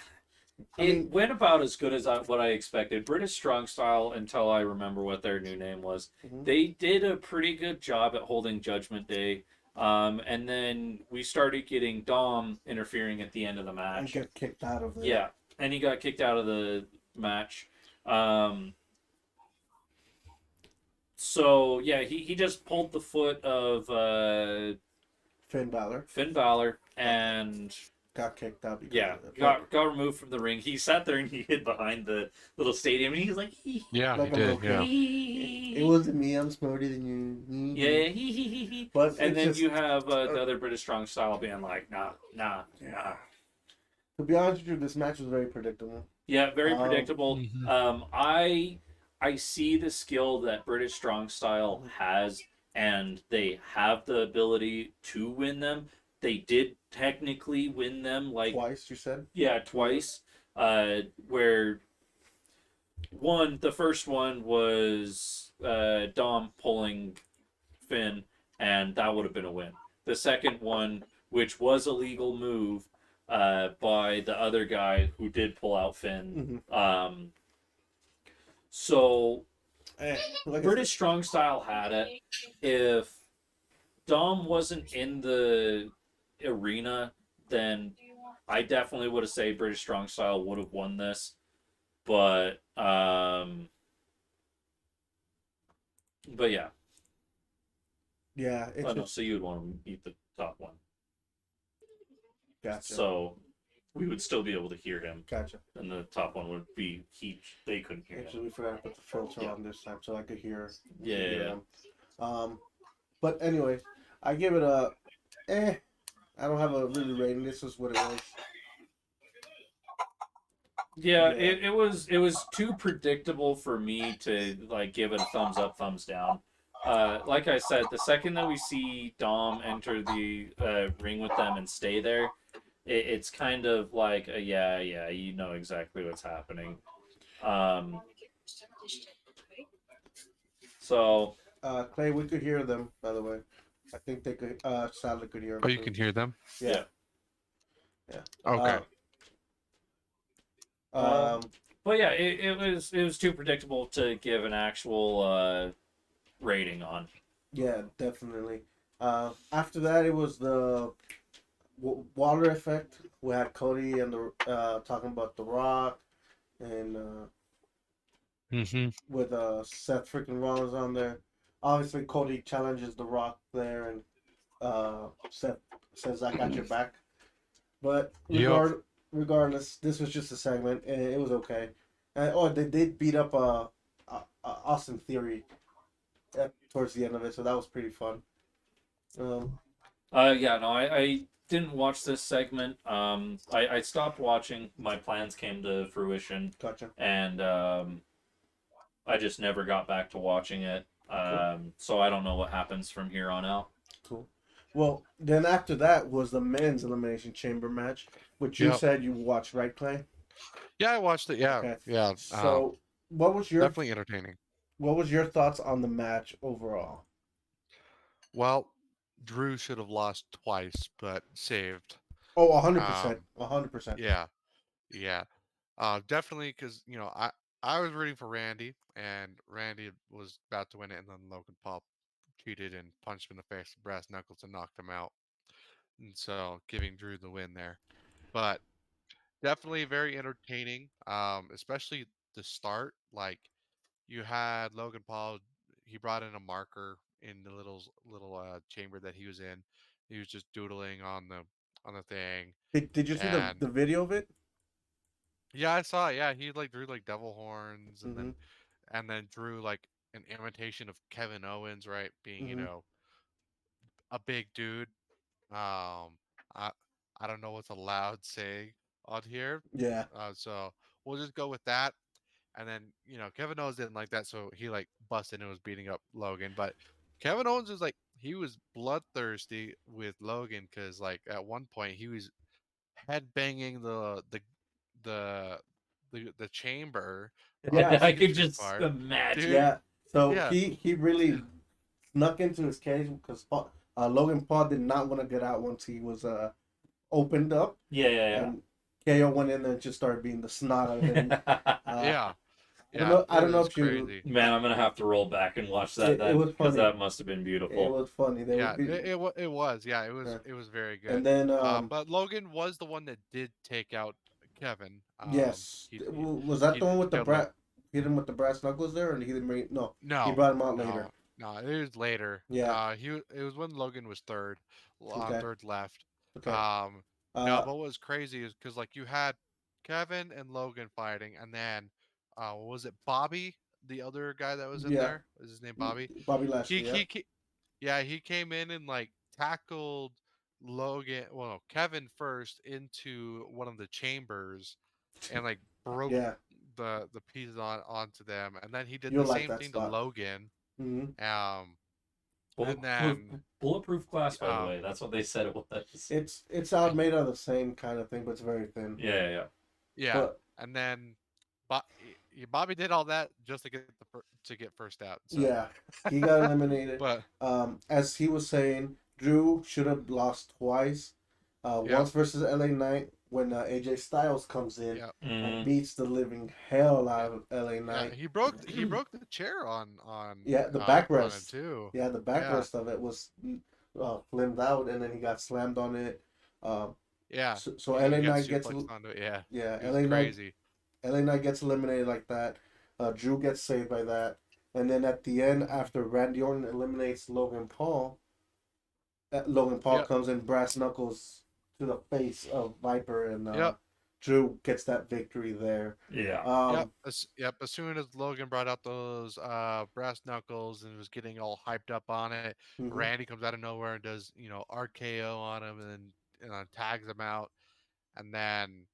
went about as good as what I expected. British Strong Style, until I remember what their new name was. Mm-hmm. They did a pretty good job at holding Judgment Day. And then we started getting Dom interfering at the end of the match. And get kicked out of it. Yeah, and he got kicked out of the match. So, yeah, he just pulled the foot of Finn Balor, and got kicked out. Got removed from the ring. He sat there and he hid behind the little stadium, and he's like, yeah, like he did. Yeah. It wasn't me. I'm smarter than you. Yeah, But and then you have the other British Strong Style being like, nah. To be honest with you, this match was very predictable. Yeah, very predictable. I see the skill that British Strong Style has, and they have the ability to win them. They did technically win them like twice, you said? Yeah, twice. Where the first one was Dom pulling Finn, and that would have been a win. The second one, which was a legal move by the other guy who did pull out Finn. Mm-hmm. So British Strong Style had it. If Dom wasn't in the arena, then I definitely would have said British Strong Style would have won this. But yeah. Yeah, it's Oh no, just so you'd want to beat the top one. gotcha. So we would still be able to hear him, Gotcha. and the top one would be they couldn't hear him. Actually, we forgot to put the filter Yeah. on this time so I could hear. Yeah. Them. But anyways, I give it a I don't have a really rating. This is what it was. Yeah, Yeah. it was too predictable for me to like give it a thumbs up, thumbs down. Like I said, the second that we see Dom enter the ring with them and stay there, it's kind of like yeah, you know exactly what's happening. So Clay, we could hear them, by the way. I think they could. Sadly, could hear them. Oh, you too. can hear them. Yeah. Okay. but yeah, it was too predictable to give an actual rating on. Yeah, definitely. After that, it was the water effect. We had Cody and the talking about The Rock, and with Seth freaking Rollins on there. Obviously, Cody challenges The Rock there, and Seth says, "I got your back." But regardless, this was just a segment, and it was okay. And they did beat up Austin Theory towards the end of it, so that was pretty fun. Yeah, no, I didn't watch this segment. I stopped watching. My plans came to fruition, Gotcha. and I just never got back to watching it. So I don't know what happens from here on out. Cool. Well, then after that was the men's elimination chamber match, which you said you watched, right, Clay? Yeah, I watched it. Yeah, Okay. yeah. So, what was your Definitely entertaining. What was your thoughts on the match overall? Well, Drew should have lost twice, but saved. Oh, 100%. 100%. Yeah, yeah. Definitely because I was rooting for Randy, and Randy was about to win it, and then Logan Paul cheated and punched him in the face with brass knuckles and knocked him out, and so giving Drew the win there. But definitely very entertaining. Especially the start. Like you had Logan Paul, he brought in a marker in the little chamber that he was in. He was just doodling on the thing, Did you see and the video of it? yeah, I saw it. Yeah, he like drew like devil horns, Mm-hmm. and then drew like an imitation of Kevin Owens, right? Being Mm-hmm. a big dude. I I don't know what's allowed saying on here, Yeah. so we'll just go with that. And then Kevin Owens didn't like that, so he like busted and was beating up Logan. But Kevin Owens was like he was bloodthirsty with Logan because like at one point he was head banging the the chamber on Yeah. the I could ceiling just part. imagine. Dude, Yeah. So yeah. he really snuck into his cage because Logan Paul did not want to get out once he was opened up. Yeah. And KO went in there and just started being the snot out of him. Yeah. I don't know It was if you. crazy. Man, I'm gonna have to roll back and watch that It then was because funny. that must have been It beautiful. was funny. They Yeah, were it was. Yeah, Yeah. it was very good. And then But Logan was the one that did take out Kevin. yes, He was that he the one with the killed Lo- brat? Hit him with the brass knuckles there, and he didn't bring. No, he No, brought him out later. no, it was later. Yeah. It was when Logan was Okay. third left. Okay. No, but what was crazy is because like you had Kevin and Logan fighting, and then what was it Bobby, the other guy that was in Yeah. there? Is his name Bobby? Bobby Lashley. Yeah. Yeah, he came in and like tackled Logan, well, no, Kevin first into one of the chambers, and like broke Yeah. the pieces onto them, and then he did You'll the like same that thing to spot. Logan. Hmm. And then Bulletproof glass, by the way. That's what they said it was. It's out made out of the same kind of thing, but it's very thin. Yeah. yeah, and then Bobby did all that just to get first out. So. Yeah, he got eliminated. But as he was saying, Drew should have lost twice. Once versus LA Knight when AJ Styles comes in and beats the living hell out of LA Knight. he broke the chair on the backrest too. Yeah, the backrest of it was flimmed out, and then he got slammed on it. So LA Knight gets onto it. Yeah, LA crazy. LA Knight gets eliminated like that. Drew gets saved by that, and then at the end, after Randy Orton eliminates Logan Paul, Logan Paul Yep. comes in brass knuckles to the face of Viper, and Yep. Drew gets that victory there. Yeah. Um, Yep. As soon as Logan brought out those brass knuckles and was getting all hyped up on it, mhm. Randy comes out of nowhere and does RKO on him and tags him out, and then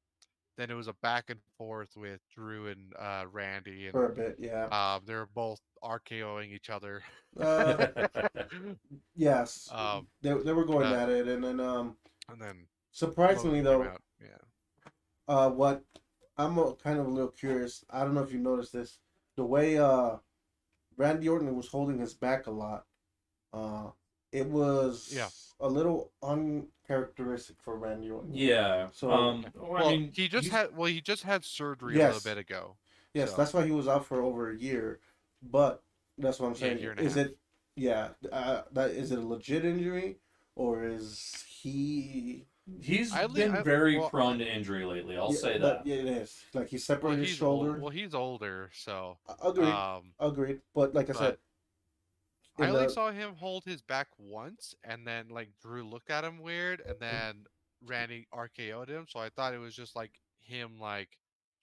it was a back and forth with Drew and Randy, and For a bit, yeah. they were both RKOing each other. Uh, yes, um, they were going uh, at it, and then and then surprisingly Logan came though, out. Yeah. what I'm kind of a little curious. I don't know if you noticed this. The way Randy Orton was holding his back a lot, uh, it was Yeah. a little uncharacteristic for Randy Orton. Yeah. So Well, I mean, he just had surgery a little yes, bit ago. yes, So that's why he was out for over a year. But that's what I'm yeah, saying. year and a Is half. it? Yeah, that is it a legit injury, or is he? he's I, le- been I very well, prone to injury lately. I'll Yeah, say but that. yeah, it is. Like he well separated his he's old. shoulder. Well, he's older, so Agreed. um, Agreed. But like I said, but I in only the saw him hold his back once, and then like Drew looked at him weird, and then Randy RKO'd him. So I thought it was just like him like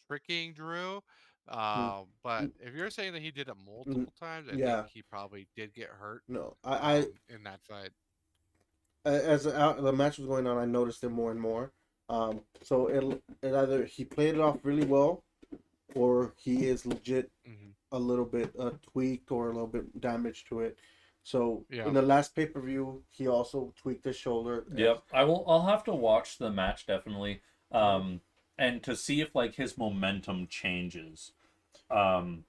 tricking Drew. mm, But mm, if you're saying that he did it mm, multiple times, I think yeah, he probably did get hurt no, in that fight. as the match was going on, I noticed it more and more. So it either he played it off really well, or he is legit Hmm. a little bit tweaked or a little bit damage to it. So Yeah. in the last pay per view, he also tweaked his shoulder. Yep. I'll have to watch the match definitely. Um, and to see if like his momentum changes. Um,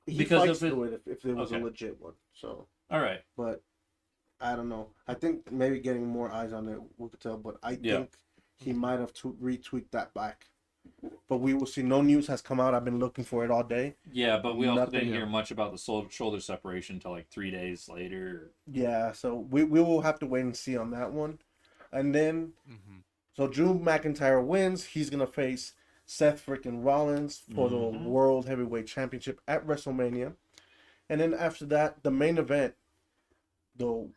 He because fights of it. through it if it was a Okay. legit one. So, All right. but I don't know. I think maybe getting more eyes on it, we could tell. But I Yeah. think he might have retweaked that back. But we will see. No news has come out. I've been looking for it all day. Yeah, but we also Nothing didn't hear else. much about the shoulder separation until like 3 days later. Yeah, so we will have to wait and see on that one. And then, Hmm. so Drew McIntyre wins. He's going to face Seth freaking Rollins for the Mm-hmm. World Heavyweight Championship at WrestleMania. And then after that, the main event, the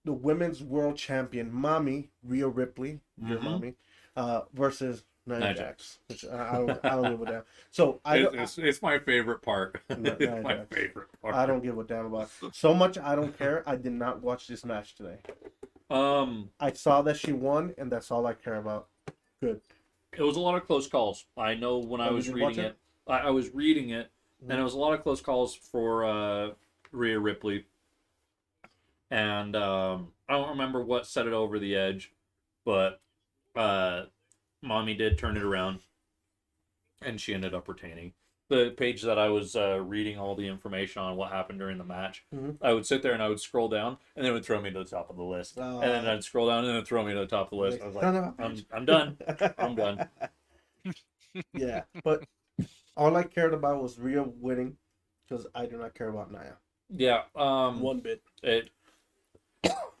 the women's world champion, Mommy, Rhea Ripley, your Mm-hmm. mommy, versus Nia Nia Jax. Which I don't give a damn. So It's my favorite part. Nia It's my Jax. favorite part. I don't give a damn about it. So much I don't care. I did not watch this match today. I saw that she won, and that's all I care about. Good. It was a lot of close calls. I know when I Oh, you was didn't reading watch it, I was reading it, and it was a lot of close calls for Rhea Ripley. And I don't remember what set it over the edge, but uh, Mommy did turn it around, and she ended up retaining. The page that I was reading all the information on what happened during the match, Mhm. I would sit there and I would scroll down, and it would throw me to the top of the list. And then I'd scroll down, and it would throw me to the top of the list. I was like, Son of a I'm done. I'm done. Yeah, but all I cared about was Rhea winning because I do not care about Nia Yeah. one bit.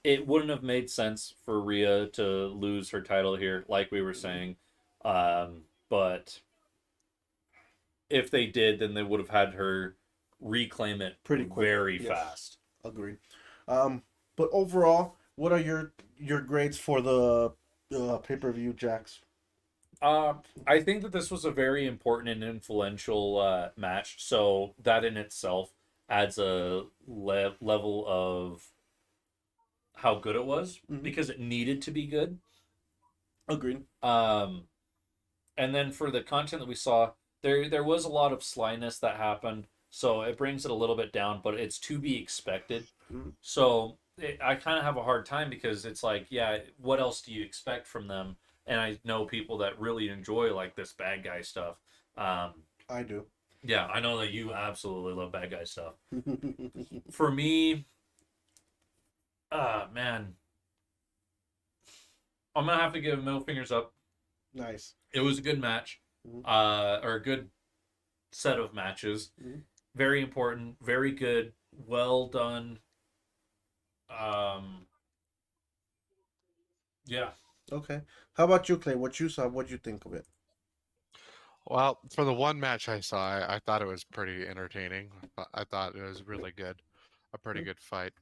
It wouldn't have made sense for Rhea to lose her title here, like we were saying. But if they did, then they would have had her reclaim it Pretty quick, very yes. fast. Agreed. But overall, what are your grades for the pay per view, Jax? I think that this was a very important and influential match, so that in itself adds a level of how good it was Mhm. because it needed to be good. Agreed. And then for the content that we saw, there was a lot of slyness that happened, so it brings it a little bit down, but it's to be expected. Mhm. So I kind of have a hard time because it's like, yeah, what else do you expect from them? And I know people that really enjoy like this bad guy stuff. I do. Yeah, I know that you absolutely love bad guy stuff. For me, man, I'm gonna have to give middle fingers up. Nice. It was a good match, Mhm. or a good set of matches. Mhm. Very important, very good, well done. Um, yeah, Okay. How about you, Clay? What you saw? What you think of it? Well, for the one match I saw, I thought it was pretty entertaining. I thought it was really good, a pretty Mhm. good fight,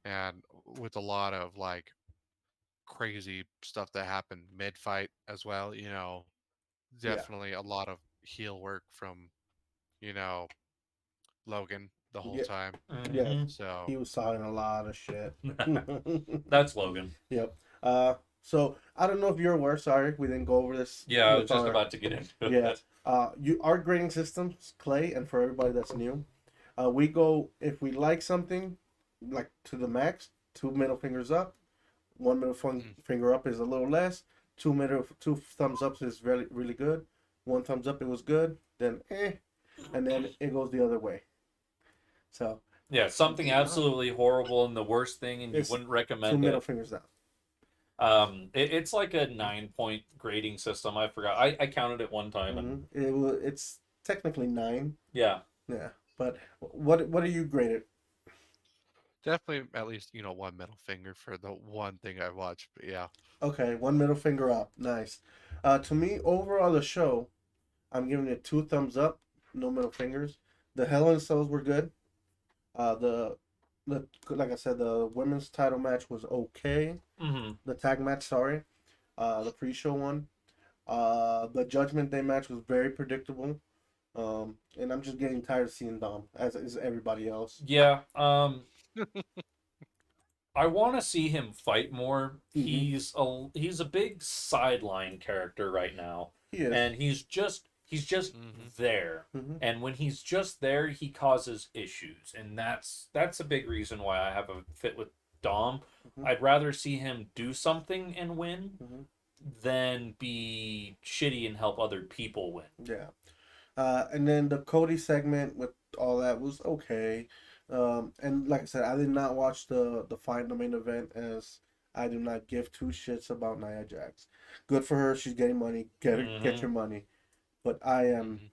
and with a lot of like crazy stuff that happened mid fight as well. Yeah. Definitely a lot of heel work from you know Logan the whole Yeah. time. Yeah. Hmm. So He was talking a lot of shit. That's Logan. Yep. So I don't know if you're aware. Sorry, we didn't go over this Yeah, I was with just our. about to get into Yeah. it. Our grading systems, Clay, and for everybody that's new, we go if we like something, like to the max, two middle fingers up, one finger up is a little less, two thumbs ups is really really good, one thumbs up it was good, then and then it goes the other way. So Yeah, something absolutely horrible and the worst thing, and you it's wouldn't two recommend middle it. fingers down. It's like a 9 point grading system. I forgot. I counted it one time, and It's technically nine. yeah, Yeah, but what do you grade it? definitely at least one middle finger for the one thing I watched. But yeah. Okay, one middle finger up. Nice. To me, overall the show, I'm giving it two thumbs up. No middle fingers. The Hell in Cells were good. The like I said, the women's title match was okay. hmm The tag match, sorry. The pre-show one. The Judgment Day match was very predictable. And I'm just getting tired of seeing Dom, as is everybody else. yeah. I want to see him fight more. Mm-hmm. He's a big sideline character right now, He is. and he's just there. Mm-hmm. And when he's just there, he causes issues, and that's a big reason why I have a fit with Dom. Mhm. I'd rather see him do something and win Mm-hmm. than be shitty and help other people win. Yeah. And then the Cody segment with all that was okay. And like I said, I did not watch the fight in the main event as I do not give two shits about Nia Jax. Good for her, she's getting money. Get Mhm. your money. But I am Mhm.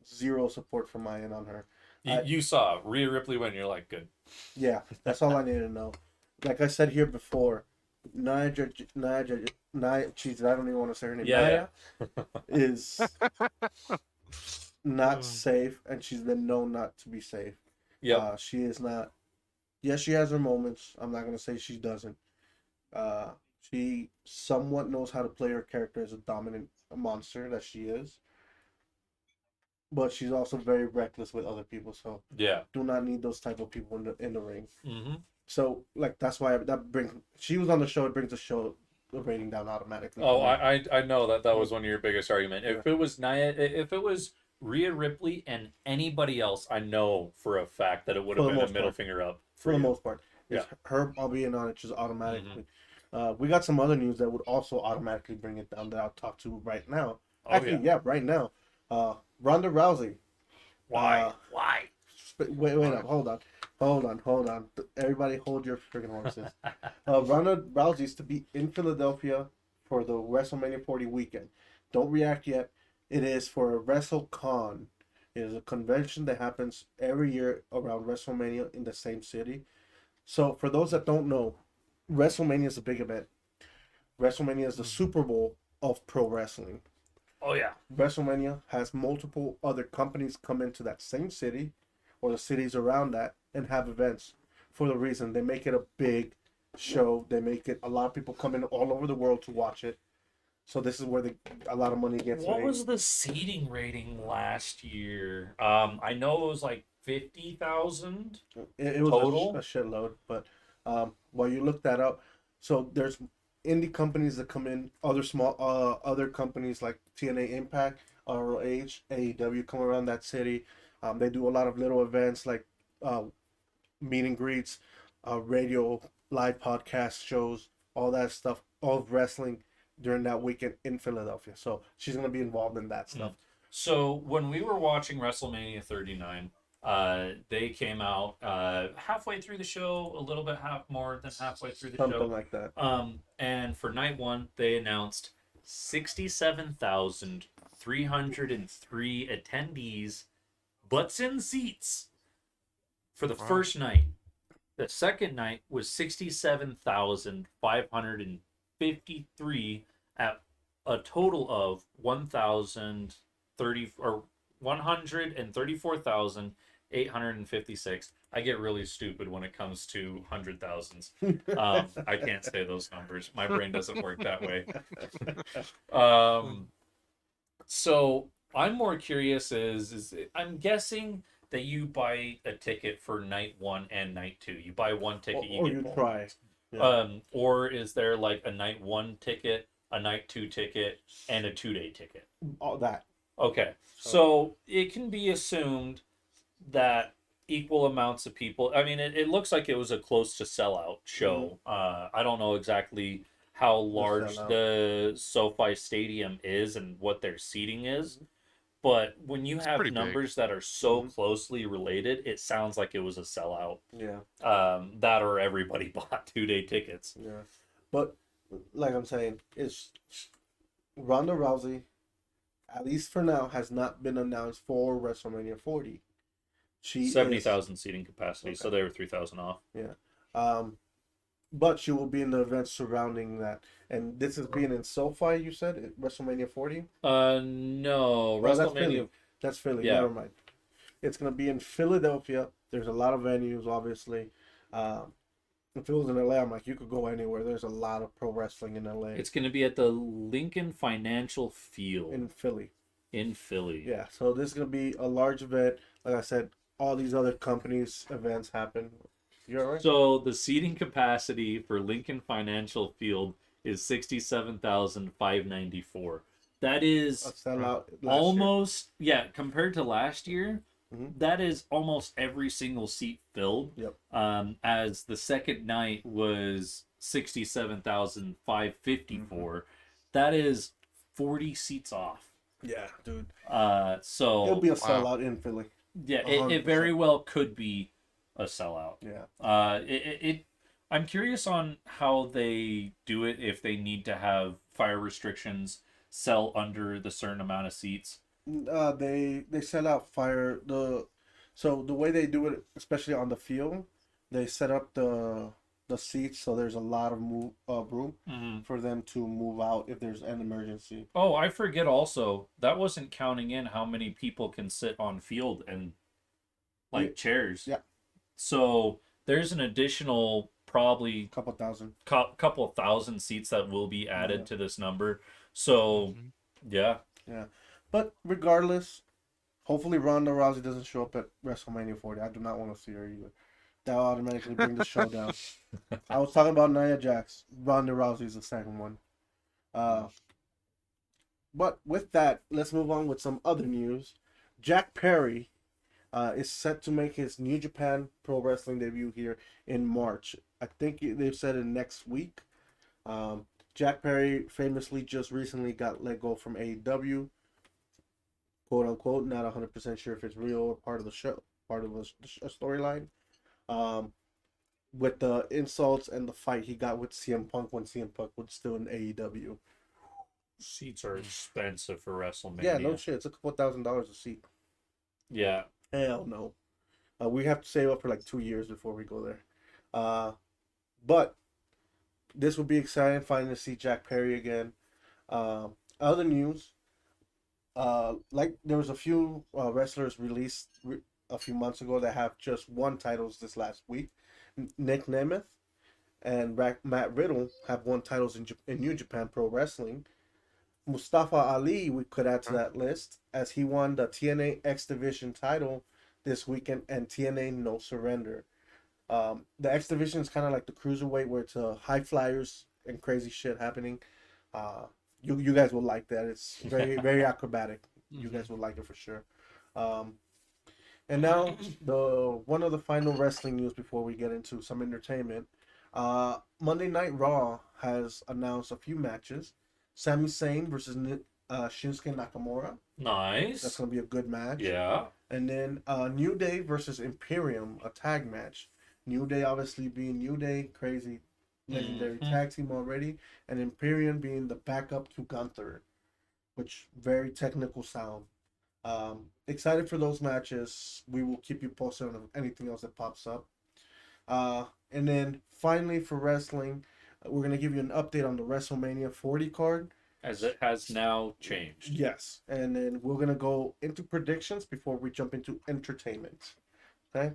zero support from my end on her. You saw Rhea Ripley win. You're like, good. Yeah, that's all I need to know. Like I said here before, Nia, jeez, I don't even want to say her name. Yeah, Nia is not safe, and she's been known not to be safe. Yep. She is not. Yes, she has her moments. I'm not gonna say she doesn't. She somewhat knows how to play her character as a dominant monster that she is, but she's also very reckless with other people. So Yeah. do not need those type of people in the ring. hmm So like that's why that brings. She was on the show. It brings the rating down automatically. Oh, for me. I know that was one of your biggest argument. If it was if it was Rhea Ripley and anybody else, I know for a fact that it would For have the been a most middle part. finger up For the you. most part. Yeah. It's her all being on it just automatically. Mm-hmm. We got some other news that would also automatically bring it down that I'll talk to right now. Oh Actually, yeah, right now. Ronda Rousey. Why? Why? Wait up. Hold on. Everybody hold your freaking horses. Ronda Rousey's to be in Philadelphia for the WrestleMania 40 weekend. Don't react yet. It is for WrestleCon. It is a convention that happens every year around WrestleMania in the same city. So for those that don't know, WrestleMania is a big event. WrestleMania is the Super Bowl of pro wrestling. Oh yeah. WrestleMania has multiple other companies come into that same city or the cities around that and have events for the reason they make it a big show. They make it a lot of people come in all over the world to watch it. So this is where a lot of money gets What made. was the seating rating last year? I know it was like 50,000 It was total. a shitload, but while you look that up, so there's indie companies that come in, other companies like TNA Impact, ROH, AEW come around that city. They do a lot of little events like uh, meet and greets, radio, live podcast shows, all that stuff, all of wrestling during that weekend in Philadelphia. So she's gonna be involved in that stuff. So when we were watching WrestleMania 39, they came out halfway through the show, a little bit more than halfway through the Something show. like that. And for night one, they announced 67,303 attendees, butts in seats for the Wow. first night. The second night was 67,553 at a total of 134,000 856. I get really stupid when it comes to 100,000s. I can't say those numbers. My brain doesn't work that way. So I'm more curious is I'm guessing that you buy a ticket for night 1 and night 2. You buy one ticket, you or get you both. try. Yeah. Or is there like a night 1 ticket, a night 2 ticket, and a 2-day ticket? All that. Okay. So it can be assumed that equal amounts of people. I mean, it looks like it was a close to sellout show. I don't know exactly how large the SoFi Stadium is and what their seating is, but when you have numbers that are so closely related, it sounds like it was a sellout. Yeah. That or everybody bought 2-day tickets. Yeah. But like I'm saying, it's Ronda Rousey, at least for now, has not been announced for WrestleMania 40. She 70,000 seating capacity, so they were 3,000 off. Yeah. But she will be in the events surrounding that. And this is being in SoFi, you said? At WrestleMania 40? No. WrestleMania. That's Philly. Yeah. Never mind. It's going to be in Philadelphia. There's a lot of venues, obviously. If it was in LA, I'm like, you could go anywhere. There's a lot of pro wrestling in LA. It's going to be at the Lincoln Financial Field. In Philly. In Philly. Yeah. So this is going to be a large event. Like I said, all these other companies' events happen. You all right? So the seating capacity for Lincoln Financial Field is 67,594. That is almost compared to last year. That is almost every single seat filled. Yep. As the second night was 67,554. That is 40 seats off. Yeah, dude. So it'll be a sellout in Philly. Yeah, it very well could be a sellout. Yeah. I'm curious on how they do it, if they need to have fire restrictions, sell under the certain amount of seats. They sell out fire. So the way they do it, especially on the field, they set up the seats so there's a lot of room for them to move out if there's an emergency. Oh, I forget also, that wasn't counting in how many people can sit on field and chairs. Yeah. So there's an additional probably couple thousand seats that will be added to this number. So yeah. But regardless, hopefully Ronda Rousey doesn't show up at WrestleMania 40. I do not want to see her either. That will automatically bring the show down. I was talking about Nia Jax. Ronda Rousey is the second one. But with that, let's move on with some other news. Jack Perry is set to make his New Japan Pro Wrestling debut here in March. I think they've said it next week. Jack Perry famously just recently got let go from AEW. Quote unquote, not 100% sure if it's real or part of the show, part of a storyline. With the insults and the fight he got with CM Punk when CM Punk was still in AEW. Seats are expensive for WrestleMania. Yeah, no shit. It's a couple $1,000s a seat. Yeah. Hell no. We have to save up for like 2 years before we go there. But this would be exciting, finally to see Jack Perry again. Other news. There was a few wrestlers released a few months ago that have just won titles this last week. Nick Nemeth and Matt Riddle have won titles in New Japan Pro Wrestling. Mustafa Ali, we could add to that list, as he won the TNA X Division title this weekend and TNA No Surrender. The X Division is kind of like the cruiserweight, where it's high flyers and crazy shit happening. You guys will like that. It's very, very acrobatic. You guys will like it for sure. And now, one of the final wrestling news before we get into some entertainment. Monday Night Raw has announced a few matches. Sami Zayn versus Shinsuke Nakamura. Nice. That's going to be a good match. Yeah. And then New Day versus Imperium, a tag match. New Day obviously being New Day, crazy legendary tag team already, and Imperium being the backup to Gunther, which very technical sound. Excited for those matches. We will keep you posted on anything else that pops up. And then finally for wrestling, we're going to give you an update on the WrestleMania 40 card. As it has now changed. Yes. And then we're going to go into predictions before we jump into entertainment. Okay.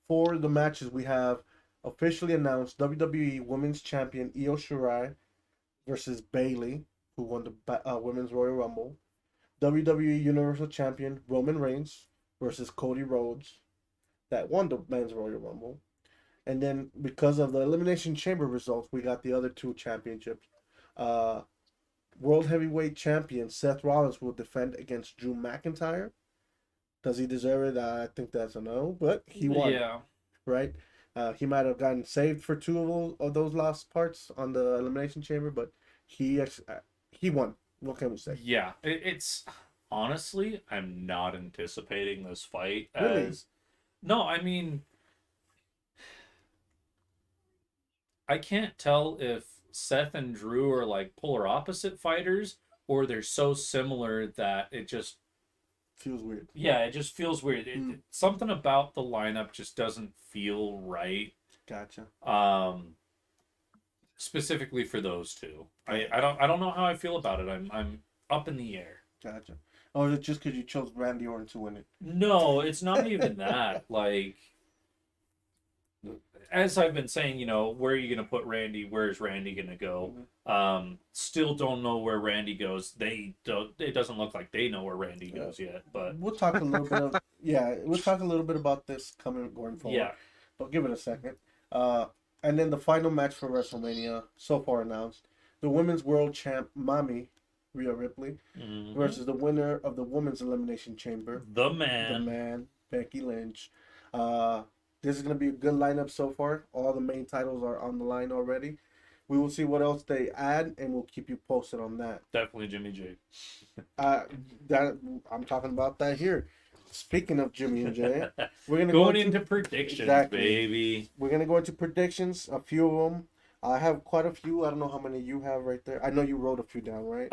For the matches, we have officially announced WWE Women's Champion Io Shirai versus Bailey, who won the Women's Royal Rumble. WWE Universal Champion Roman Reigns versus Cody Rhodes, that won the Men's Royal Rumble. And then because of the Elimination Chamber results, we got the other two championships. Uh, World Heavyweight Champion Seth Rollins will defend against Drew McIntyre. Does he deserve it? I think that's a no, but he won. Yeah. Right? He might have gotten saved for two of those last parts on the Elimination Chamber, but he won. What can we say? Yeah. It's honestly, I'm not anticipating this fight Really? as. No, I mean, I can't tell if Seth and Drew are like polar opposite fighters or they're so similar that it just Feels weird. yeah, it just feels weird. Something about the lineup just doesn't feel right. Gotcha. Specifically for those two. I don't know how I feel about it. I'm up in the air. Gotcha. Or is it just because you chose Randy Orton to win it? No, it's not even that. Like, as I've been saying, where are you going to put Randy? Where's Randy going to go? Still don't know where Randy goes. It doesn't look like they know where Randy goes yet. But we'll talk a little bit. We'll talk a little bit about this going forward. yeah, But give it a second. And then the final match for WrestleMania so far announced: the Women's World Champ Mami Rhea Ripley versus the winner of the Women's Elimination Chamber, the man, Becky Lynch. This is going to be a good lineup so far. All the main titles are on the line already. We will see what else they add, and we'll keep you posted on that. Definitely Jimmy J. I'm talking about that here. Speaking of Jimmy and Jay, we're gonna go into predictions, baby. We're gonna go into predictions. A few of them. I have quite a few. I don't know how many you have right there. I know you wrote a few down, right?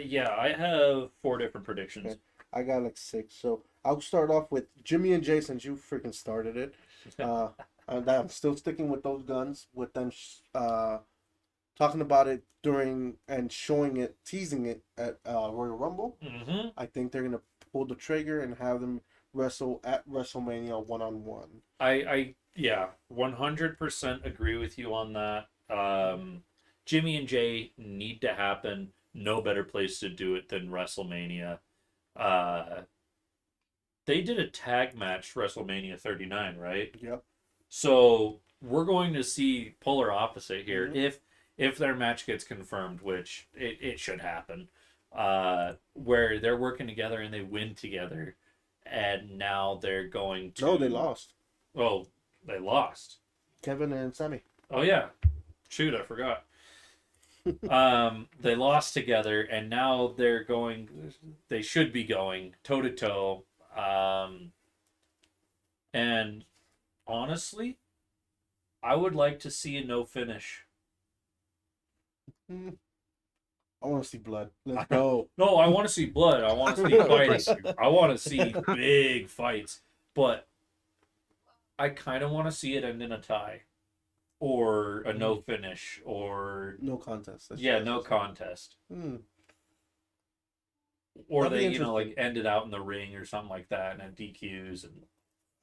Yeah, I have 4 different predictions. Okay. I got like 6. So I'll start off with Jimmy and Jay, since you freaking started it. And I'm still sticking with those guns, with them talking about it during and showing it, teasing it at Royal Rumble. I think they're gonna pull the trigger and have them wrestle at WrestleMania 1-on-1. I 100% agree with you on that. Jimmy and Jay need to happen. No better place to do it than WrestleMania. They did a tag match WrestleMania 39, right? Yep. So we're going to see polar opposite here. If their match gets confirmed, which it should happen, where they're working together and they win together, and now they're going to. No, they lost. Oh, they lost. Kevin and Sammy. Oh yeah, shoot, I forgot. They lost together, and now they're going. They should be going toe to toe. And honestly, I would like to see a no finish. I want to see blood. Let's go. No, I want to see blood. I want to see fighting. I want to see big fights. But I kind of want to see it end in a tie. Or a no finish. Or... No contest. No contest. Or That'd they, like, end it out in the ring or something like that and have DQs. And...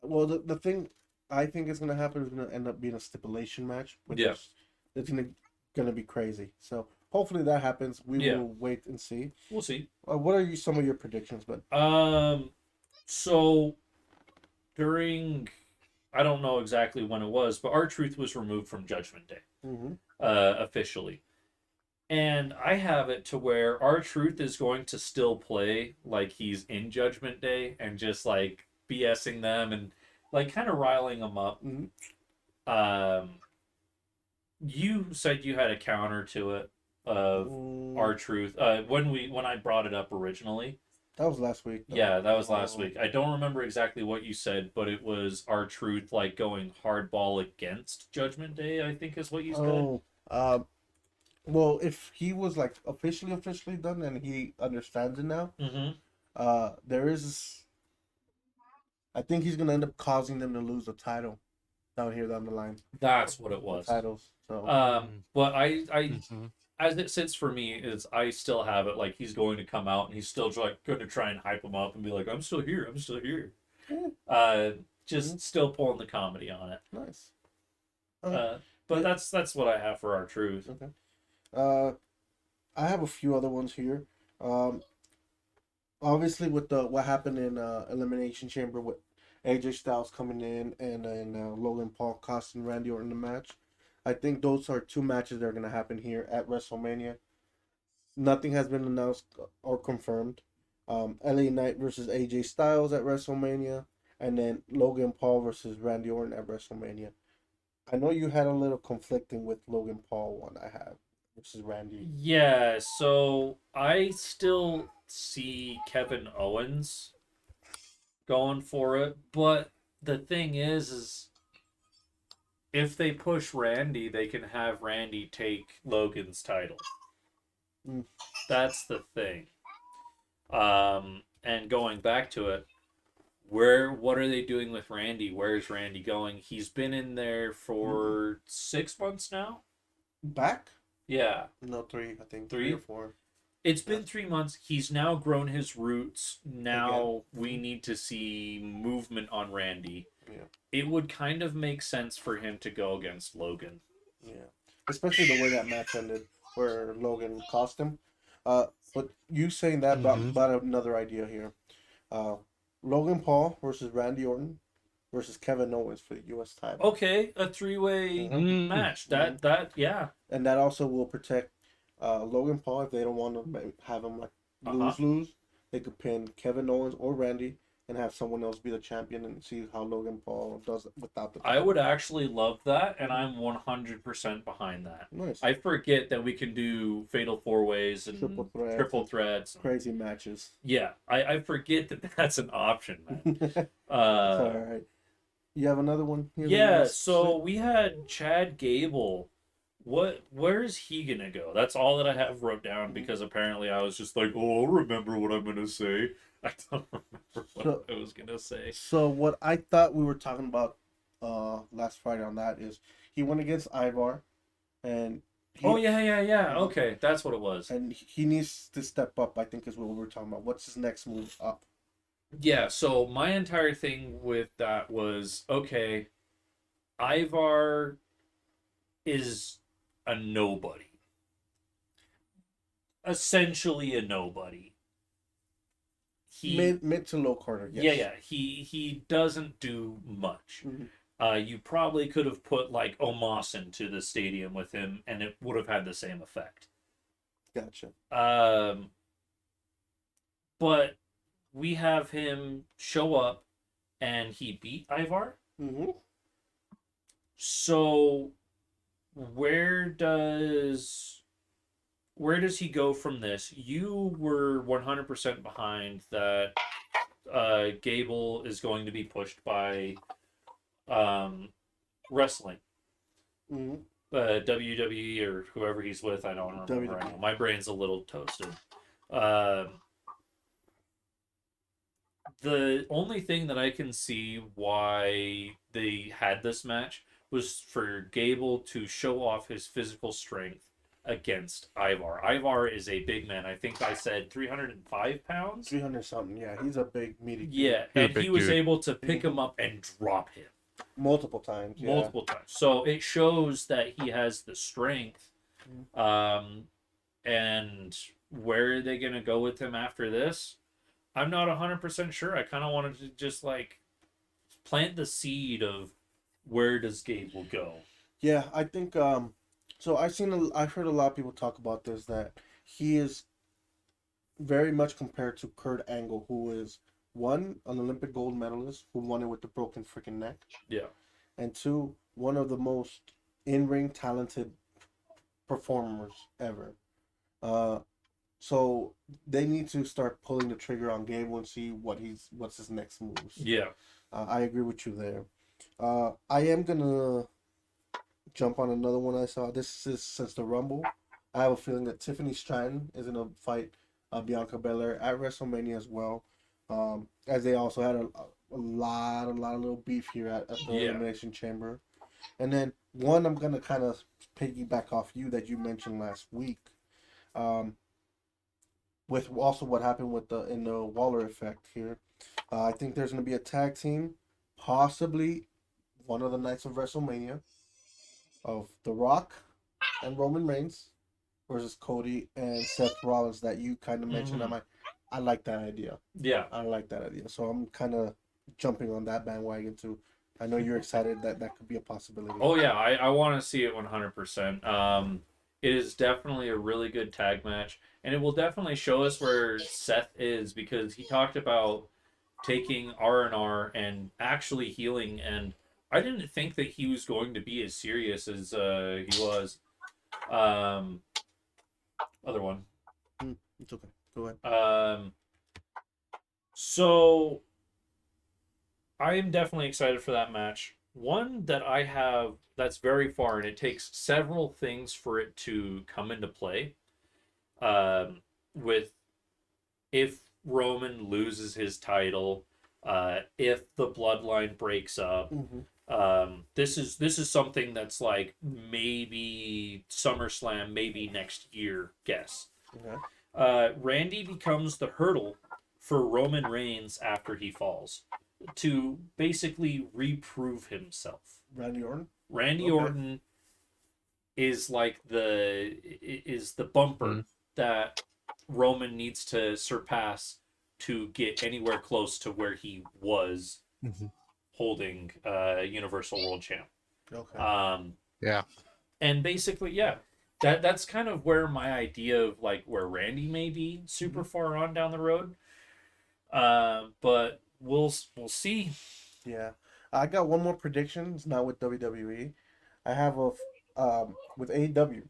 Well, the thing I think is going to happen is going to end up being a stipulation match. Which is, it's going to be crazy. So hopefully that happens. We will wait and see. We'll see. What are some of your predictions? But so during, I don't know exactly when it was, but R-Truth was removed from Judgment Day officially, and I have it to where R-Truth is going to still play like he's in Judgment Day and just like BSing them and like kind of riling them up. You said you had a counter to it of R-Truth when I brought it up originally. That was last week. Yeah, that was last week. I don't remember exactly what you said, but it was R-Truth like going hardball against Judgment Day, I think is what you said. Well, if he was like officially done and he understands it now, there is. I think he's gonna end up causing them to lose the title down the line. That's what it was. The titles. So. But I as it sits for me is I still have it like he's going to come out and he's still like going to try and hype him up and be like, I'm still here. Just still pulling the comedy on it. Nice. Okay. But that's what I have for our truth. Okay. I have a few other ones here. Obviously with what happened in Elimination Chamber with AJ Styles coming in and Logan Paul costing Randy Orton the match. I think those are two matches that are gonna happen here at WrestleMania. Nothing has been announced or confirmed. LA Knight versus AJ Styles at WrestleMania, and then Logan Paul versus Randy Orton at WrestleMania. I know you had a little conflicting with Logan Paul one I have versus Randy. Yeah, so I still see Kevin Owens going for it, but the thing is if they push Randy, they can have Randy take Logan's title. Mm. That's the thing. And going back to it, what are they doing with Randy? Where's Randy going? He's been in there for 6 months now. Back? Yeah. No, 3. I think 3 3 or 4. It's been 3 months. He's now grown his roots. Now we need to see movement on Randy. Yeah. It would kind of make sense for him to go against Logan. Yeah. Especially the way that match ended, where Logan cost him. But you saying that about another idea here. Logan Paul versus Randy Orton versus Kevin Owens for the U.S. title. Okay, a 3-way match. That yeah. And that also will protect Logan Paul if they don't want to have him like lose. They could pin Kevin Owens or Randy and have someone else be the champion and see how Logan Paul does it without the title. I would actually love that, and I'm 100% behind that. Nice. I forget that we can do fatal 4-ways and triple threats. Crazy matches. Yeah, I forget that that's an option, man. It's all right. You have another one here? Yeah, so we had Chad Gable. Where's he gonna go? That's all that I have wrote down because apparently I was just like, oh, I'll remember what I'm gonna say. I don't remember what I was gonna say. So what I thought we were talking about last Friday on that is he went against Ivar, and yeah. Okay, that's what it was. And he needs to step up. I think is what we were talking about. What's his next move up? Yeah. So my entire thing with that was okay. Ivar is a nobody. Essentially a nobody. Mid to low corner, yes. Yeah. He doesn't do much. Mm-hmm. You probably could have put like Omos into the stadium with him, and it would have had the same effect. Gotcha. But we have him show up, and he beat Ivar. Mm-hmm. So where does he go from this? You were 100% behind that Gable is going to be pushed by wrestling. Mm-hmm. WWE or whoever he's with, I don't remember right now. My brain's a little toasted. The only thing that I can see why they had this match was for Gable to show off his physical strength against Ivar. Ivar is a big man. I think I said 305 pounds? 300 something, yeah. He's a big, meaty dude. Yeah, and he was able to pick him up and drop him. Multiple times, yeah. Multiple times. So it shows that he has the strength. And where are they going to go with him after this? I'm not 100% sure. I kind of wanted to just like plant the seed of where does Gable go? Yeah, I think so I've heard a lot of people talk about this, that he is very much compared to Kurt Angle, who is one, an Olympic gold medalist who won it with the broken freaking neck. Yeah. And two, one of the most in-ring talented performers ever. So they need to start pulling the trigger on Gable and see what's his next moves. Yeah. I agree with you there. I am gonna jump on another one I saw. This is since the Rumble. I have a feeling that Tiffany Stratton is gonna fight Bianca Belair at WrestleMania as well. As they also had a lot of little beef here at the Elimination Chamber. And then one I'm gonna kind of piggyback off you that you mentioned last week. With also what happened in the Waller effect here. I think there's going to be a tag team, possibly one of the nights of WrestleMania, of The Rock and Roman Reigns versus Cody and Seth Rollins that you kind of mentioned. Mhm. I like that idea. Yeah. I like that idea. So I'm kind of jumping on that bandwagon too. I know you're excited that that could be a possibility. Oh yeah, I want to see it 100%. It is definitely a really good tag match, and it will definitely show us where Seth is because he talked about taking R&R and actually healing, and I didn't think that he was going to be as serious as he was. Um, other one. It's okay. Go ahead. So I am definitely excited for that match. One that I have that's very far, and it takes several things for it to come into play. With if Roman loses his title, if the bloodline breaks up, this is something that's like maybe SummerSlam, maybe next year. Guess. Randy becomes the hurdle for Roman Reigns after he falls to basically reprove himself. Randy Orton. Randy Orton is like the bumper that Roman needs to surpass to get anywhere close to where he was holding Universal World Champ. Yeah. And basically, yeah, that's kind of where my idea of like where Randy may be super far on down the road. But we'll see. Yeah, I got one more prediction. It's not with WWE. I have a with AEW.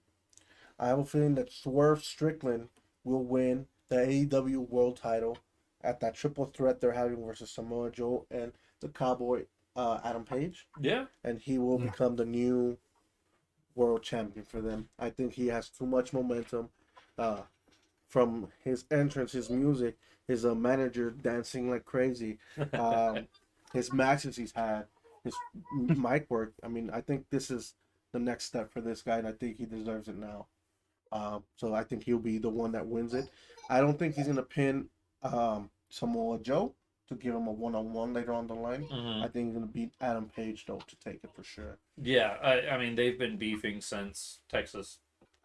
I have a feeling that Swerve Strickland will win the AEW World Title at that triple threat they're having versus Samoa Joe and the Cowboy Adam Page. Yeah, and he will become the new world champion for them. I think he has too much momentum. From his entrance, his music, his manager dancing like crazy, his matches he's had, his mic work. I mean, I think this is the next step for this guy, and I think he deserves it now. So I think he'll be the one that wins it. I don't think he's gonna pin Samoa Joe to give him a one-on-one later on the line. I think he's gonna beat Adam Page though to take it for sure. Yeah, I mean they've been beefing since Texas.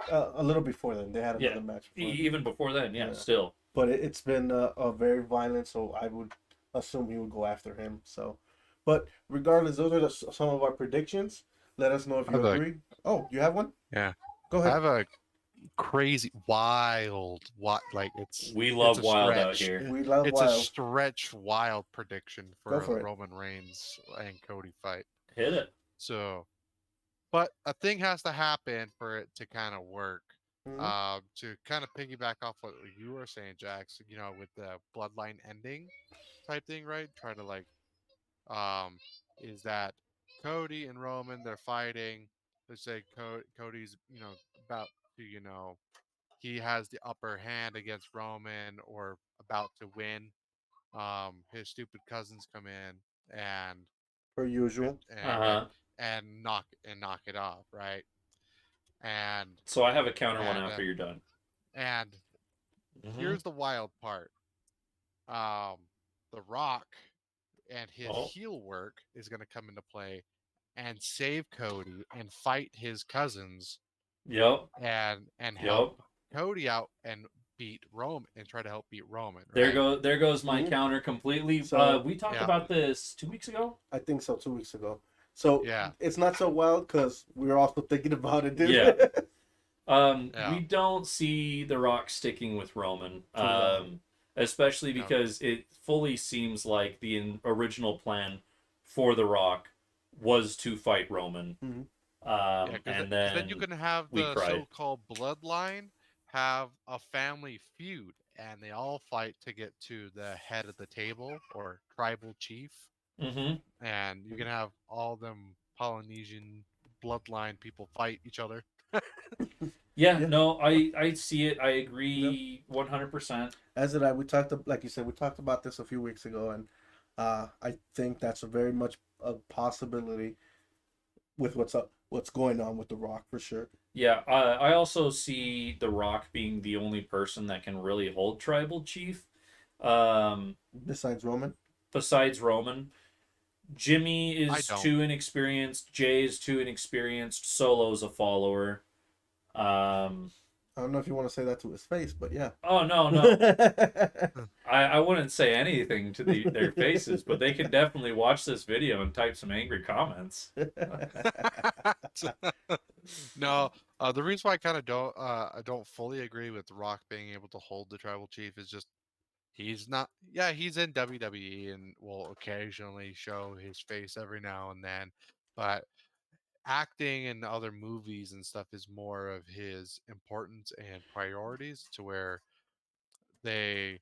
A little before then, they had another match. Even before then, yeah. Still. But it's been a very violent, so I would assume he would go after him. So, but regardless, those are some of our predictions. Let us know if you agree. Oh, you have one? Yeah. Go ahead. I have a crazy, wild, we love wild out here. We love it's wild. a stretch wild prediction for Go for the Roman Reigns and Cody fight. Hit it. So, but a thing has to happen for it to kind of work. To kind of piggyback off what you were saying, Jax, you know, with the bloodline ending type thing, right? Try to like, is that Cody and Roman, they're fighting. Let's say Cody's, you know, about to, you know, he has the upper hand against Roman or about to win. His stupid cousins come in and Per usual. and knock it off, right? And so I have a counter one after you're done. And here's the wild part. The Rock and his heel work is going to come into play and save Cody and fight his cousins. Yep. And help Cody out and beat Roman and try to help beat Roman. Right? There goes my counter completely. So, we talked about this 2 weeks ago. I think so, 2 weeks ago. So it's not so wild because we were also thinking about it, dude. We don't see The Rock sticking with Roman, especially because it fully seems like the original plan for The Rock was to fight Roman. And then you can have the so-called bloodline have a family feud, and they all fight to get to the head of the table or tribal chief. And you can have all them Polynesian bloodline people fight each other. No, I see it. I agree 100%. As did I. We talked, like you said, we talked about this a few weeks ago, and I think that's very much a possibility with what's going on with The Rock for sure. Yeah, I also see The Rock being the only person that can really hold tribal chief. Besides Roman? besides Roman. Jimmy I is don't. too inexperienced. Jay is too inexperienced. Solo's a follower. Um, I don't know if you want to say that to his face, but yeah. oh no, no. I wouldn't say anything to their faces, but they can definitely watch this video and type some angry comments. No, the reason why I don't fully agree with Rock being able to hold the tribal chief is just he's not. Yeah, he's in WWE and will occasionally show his face every now and then, but acting and other movies and stuff is more of his importance and priorities to where they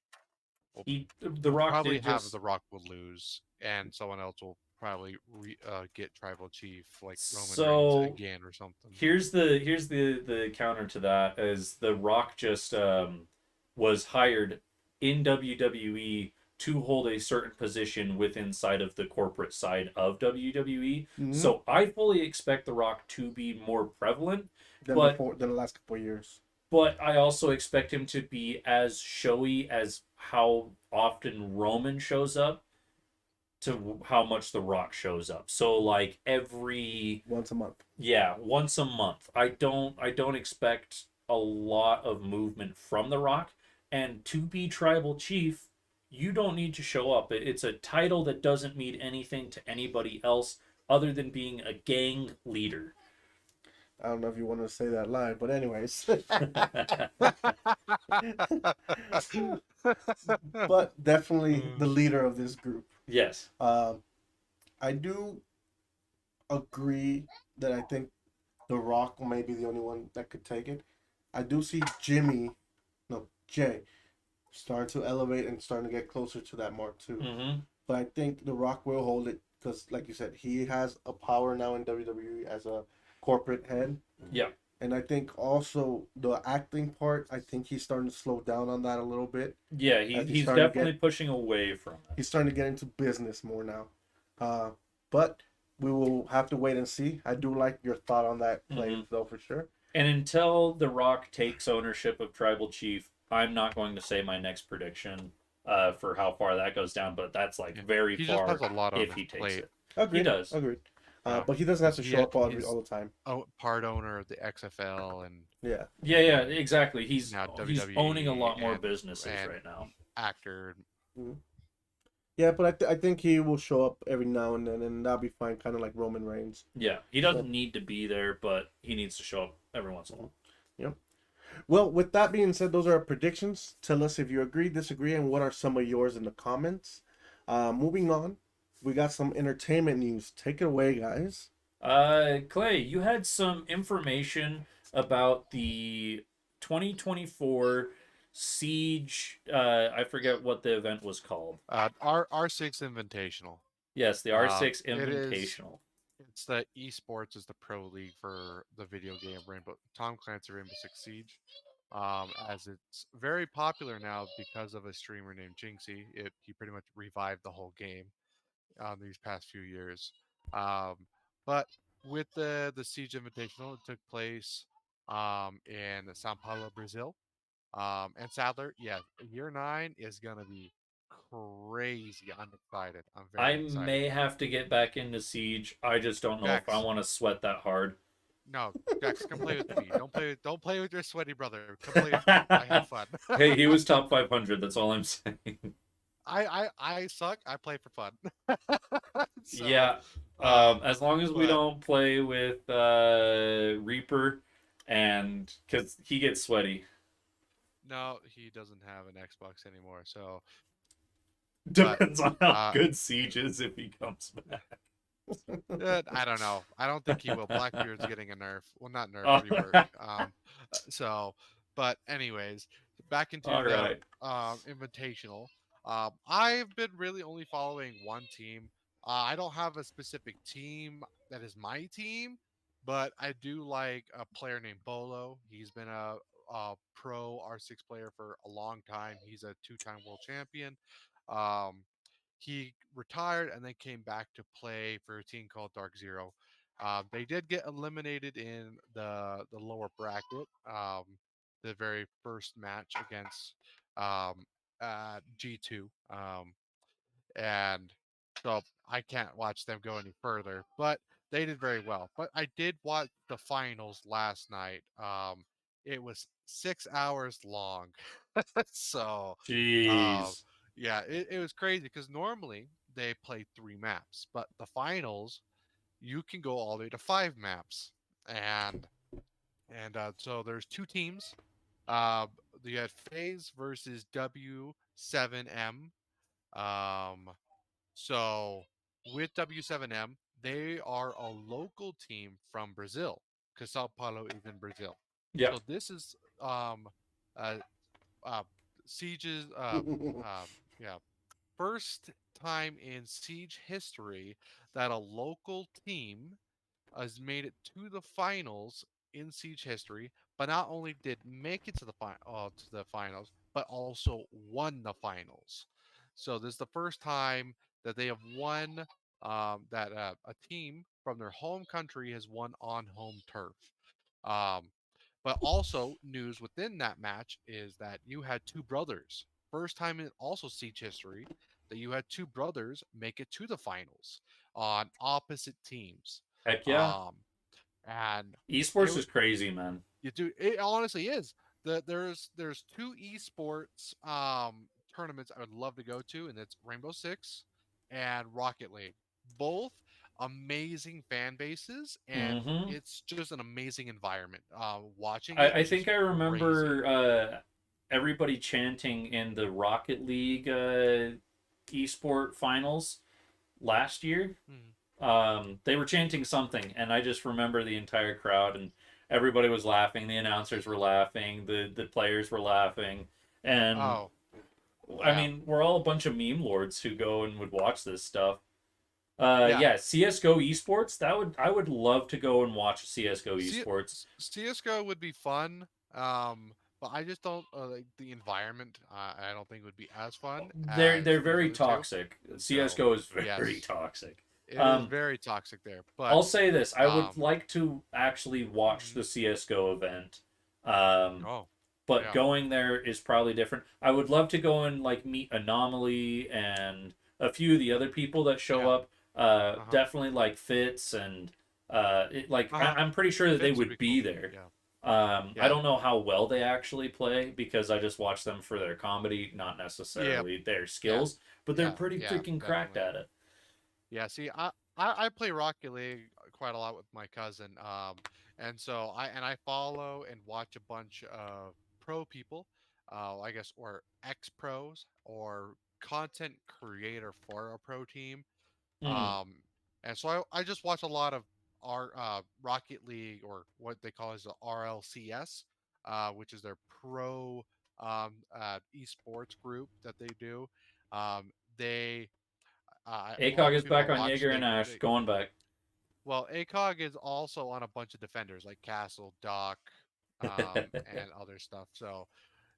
will The Rock probably did have just The Rock will lose and someone else will probably get tribal chief like Roman Reigns so. again or something. Here's the counter to that is the Rock just was hired in WWE to hold a certain position within inside of the corporate side of WWE. Hmm. So I fully expect the Rock to be more prevalent, Than but before, than the last couple of years. I also expect him to be as showy as how often Roman shows up to how much the Rock shows up. So like every Once a month. yeah, once a month. I don't expect a lot of movement from the Rock. And to be tribal chief, you don't need to show up. It's a title that doesn't mean anything to anybody else other than being a gang leader. I don't know if you want to say that live, but anyways. But definitely the leader of this group. Yes. Um, I do agree that I think The Rock may be the only one that could take it. I do see Jay, starting to elevate and starting to get closer to that mark too. Mm-hmm. But I think The Rock will hold it because, like you said, he has a power now in WWE as a corporate head. Yeah. And I think also the acting part, I think he's starting to slow down on that a little bit. Yeah, As he's starting to definitely pushing away from it. he's starting to get into business more now. But we will have to wait and see. I do like your thought on that play Mm-hmm. though for sure. And until The Rock takes ownership of Tribal Chief, I'm not going to say my next prediction for how far that goes down, but that's like Yeah. very He just has far a lot on if his he takes plate. it. He Agreed. does. Agreed. Uh, But he doesn't have because to show up he's all the time. part owner of the XFL and Yeah. Yeah, exactly. now He's owning a WWE lot more businesses and right now. actor. Mhm. Yeah, but I think he will show up every now and then, and that'll be fine, kind of like Roman Reigns. Yeah, he So, doesn't need to be there, but he needs to show up every once in a while. yep. Well, with that being said, those are our predictions. Tell us if you agree, disagree, and what are some of yours in the comments. Moving on, we got some entertainment news. Take it away, guys. Clay, you had some information about the 2024 Siege. I forget what the event was called. R6 Invitational. Yes, the R6 It is. Invitational. It's the esports is the pro league for the video game Rainbow Tom Clancy Rainbow Six Siege. As it's very popular now because of a streamer named Jinxie. He pretty much revived the whole game these past few years. Um, but with the Siege Invitational, it took place in Sao Paulo, Brazil. And Sadler, yeah, year 9 is gonna be crazy. I'm excited. I'm I very excited. may have to get back into Siege. I just don't know if I Jax, want to sweat that hard. no, Jax, come play with me. Don't play with your sweaty brother. Come play with me. I have fun. Hey, he was top 500. That's all I'm saying. I suck. I play for fun. So, Yeah. um, As long as we but don't play with Reaper, and because he gets sweaty. no, he doesn't have an Xbox anymore. So, but Depends on how uh, good Siege is if he comes back. I don't know. I don't think he will. Blackbeard's getting a nerf. Well, not nerf, all rework. So, but anyways, back into the right. invitational. I've been really only following one team. I don't have a specific team that is my team, but I do like a player named Bolo. He's been a pro R6 player for a long time. He's a two-time world champion. Um, he retired and then came back to play for a team called Dark Zero. They did get eliminated in the lower bracket, the very first match against G2. and so I can't watch them go any further. But they did very well. But I did watch the finals last night. It was 6 hours long, so um, Jeez. yeah, it was crazy because normally they play 3 maps, but the finals you can go all the way to 5 maps, and so there's 2 teams. Uh, you had Phase versus W7M. Um, so with W7M, they are a local team from Brazil because Sao Paulo is in Brazil. Yep. So this is uh, uh, Siege's uh, yeah, first time in Siege history that a local team has made it to the finals in Siege history, but not only did make it to the finals, but also won the finals. So this is the first time that they have won that a team from their home country has won on home turf. Um, but also news within that match is that you had two brothers. First time in also Siege history that you had two brothers make it to the finals on opposite teams. Heck yeah. Um, and it Esports was is crazy, man. you do it honestly is. There's two esports tournaments I would love to go to, and it's Rainbow Six and Rocket League. Both amazing fan bases, and Hmm. it's just an amazing environment. Watching I, it I is think just I crazy. remember everybody chanting in the Rocket League esport finals last year. Mhm. They were chanting something, and I just remember the entire crowd and everybody was laughing. The announcers were laughing. The players were laughing, and Oh I yeah, mean, we're all a bunch of meme lords who go and would watch this stuff. yeah. Yeah, CS:GO esports. I would love to go and watch CS:GO C- esports. CS:GO would be fun, but I just don't like the environment. I don't think would be as fun They're as these very other two. toxic. So CS:GO is very yes, toxic. it is Um, very toxic there. But I'll say this: I would um, like to actually watch mhm. the CS:GO event. Um, Oh but yeah, going there is probably different. I would love to go and like meet Anomaly and a few of the other people that show yeah, up. uh huh, Definitely like Fitz and uh huh. I'm pretty sure that they Fits would be would cool. be there. Yeah, I yeah, don't know how well they actually play because I just watch them for their comedy, not yeah, necessarily their yeah, skills, but they're yeah, pretty yeah, freaking cracked definitely. at it. Yeah, see, I play Rocket League quite a lot with my cousin, and so I follow and watch a bunch of pro people, I guess, or ex pros or content creator for a pro team, Mm. um, and so I just watch a lot of our Rocket League or what they call as the RLCS, which is their pro esports group that they do. They all ACOG the is people I back on watch, Jaeger and Ash, going back. well, ACOG is also on a bunch of defenders like Castle, Doc, and other stuff. So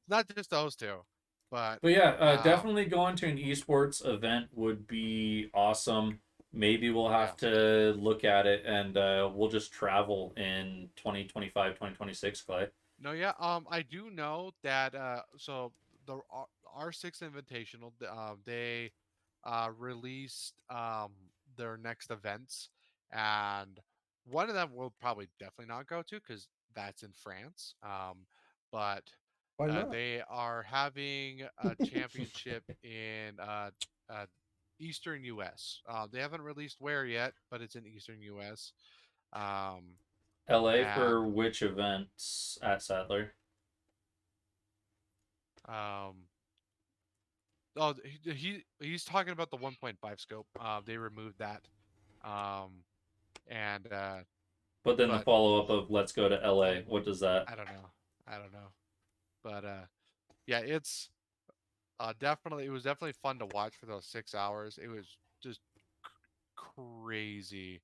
not just those two, but But yeah, um, definitely going to an esports event would be awesome. Maybe we'll yeah, have to look at it and we'll just travel in 2025, 2026, Clay. no, yeah. I do know that. So the R6 Invitational, they released their next events, and one of them will probably definitely not go to because that's in France. But Why not? they are having a championship in uh, Eastern U.S. They haven't released where yet, but it's in Eastern U.S. Um, LA and for which events at Sadler? um, oh, he's talking about the 1.5 scope. They removed that. Um, and But then the but follow up of let's go to I LA. What does that? I don't know. I don't know. But yeah, it's definitely it was definitely fun to watch for those 6 hours. It was just crazy.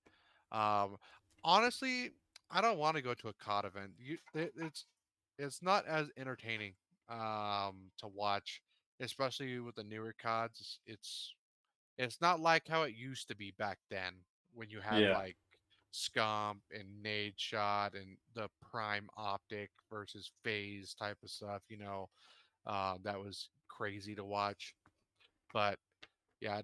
Um, honestly, I don't want to go to a COD event. It's not as entertaining to watch, especially with the newer CODs. It's not like how it used to be back then when you had Yeah. like Scump and Nade Shot and the Prime Optic versus Phase type of stuff. That was crazy to watch. But Yeah,